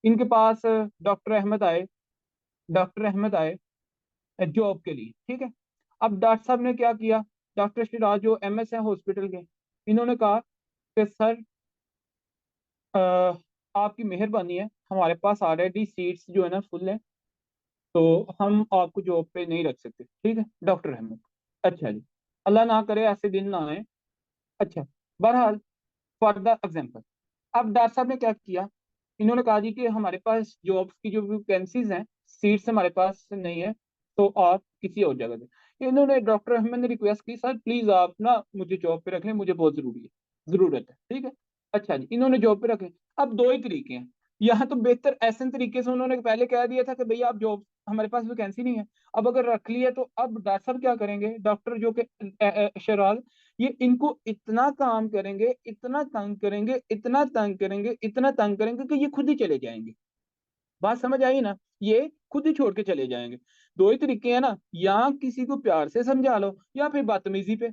इनके पास डॉक्टर अहमद आए जॉब के लिए, ठीक है। अब डॉक्टर साहब ने क्या किया, डॉक्टर शहराज जो एमएस है हॉस्पिटल के, इन्होंने कहा कि सर अ, आपकी मेहरबानी है, हमारे पास ऑलरेडी सीट्स जो है ना फुल है, तो हम आपको जॉब पे नहीं रख सकते, ठीक है डॉक्टर अहमद। अच्छा जी, अल्लाह ना करे ऐसे दिन ना आए, अच्छा, बहरहाल फॉर द एग्जाम्पल, अब डॉक्टर साहब ने क्या किया, इन्होंने कहा जी कि हमारे पास जॉब्स की जो वैकेंसीज हैं, सीट्स हमारे पास नहीं है, तो आप किसी और जगह पे, इन्होंने डॉक्टर अहमद ने रिक्वेस्ट की, सर प्लीज आप ना मुझे जॉब पे रख लें, मुझे बहुत जरूरी है, जरूरत है, ठीक है। अच्छा जी, इन्होंने जॉब पे रखे। अब दो ही तरीके हैं, यहाँ तो बेहतर ऐसे तरीके से उन्होंने पहले कह दिया था कि भैया आप जॉब, हमारे पास वैकेंसी नहीं है। अब अगर रख लिया तो अब डॉक्टर साहब क्या करेंगे, डॉक्टर जो कि शराल, ये इनको इतना काम करेंगे, इतना तंग करेंगे, इतना तंग करेंगे, इतना तंग करेंगे कि ये खुद ही चले जाएंगे। बात समझ आई ना, ये खुद ही छोड़ के चले जाएंगे। दो ही तरीके हैं ना, या किसी को प्यार से समझा लो, या फिर बदतमीजी पे,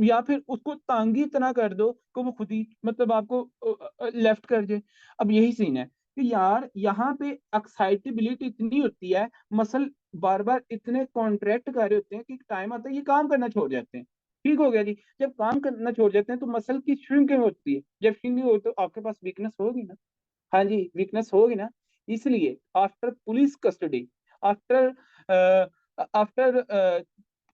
या फिर उसको तंग ही इतना कर दो कि वो खुद ही मतलब आपको लेफ्ट कर जाए। अब यही सीन है कि यार यहाँ पे एक्साइटेबिलिटी इतनी होती है, मसल बार बार इतने कॉन्ट्रैक्ट कर रहे होते हैं कि टाइम आता है ये काम करना छोड़ जाते हैं। ठीक हो गया जी, जब काम करना छोड़ जाते हैं तो मसल की श्रिंकिंग होती है, जब श्रिंकिंग होती है तो आपके पास वीकनेस होगी ना। हाँ जी, वीकनेस होगी ना। इसलिए after police custody, after after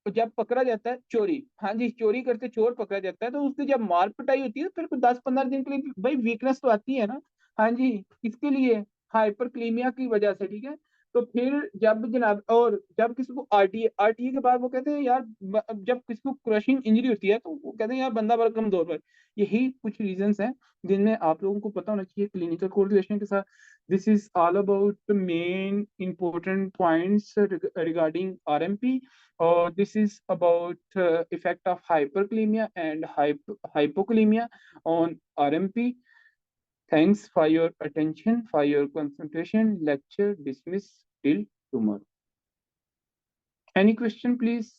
जब पकड़ा जाता है चोरी, हाँ जी, चोरी करते चोर पकड़ा जाता है, तो उसकी जब मार पिटाई होती है फिर 10-15 दिन के लिए भाई वीकनेस तो आती है ना। हाँ जी, इसके लिए हाइपरक्लीमिया की वजह से, ठीक है। तो फिर जब जनाब, और जब किसी को आरटीए, आरटीए के बाद वो कहते हैं यार, जब किसी को क्रशिंग इंजरी होती है तो वो कहते हैं यार बंदा बड़ा कमजोर है। यही कुछ रीजंस हैं जिनमें आप लोगों को पता होना चाहिए क्लिनिकल कोरिलेशन के साथ। This is all about the main important points regarding RMP, or this is about effect of hyperkalemia and hypokalemia on RMP. Thanks for your attention, for your concentration. Lecture dismissed till tomorrow. Any question, please?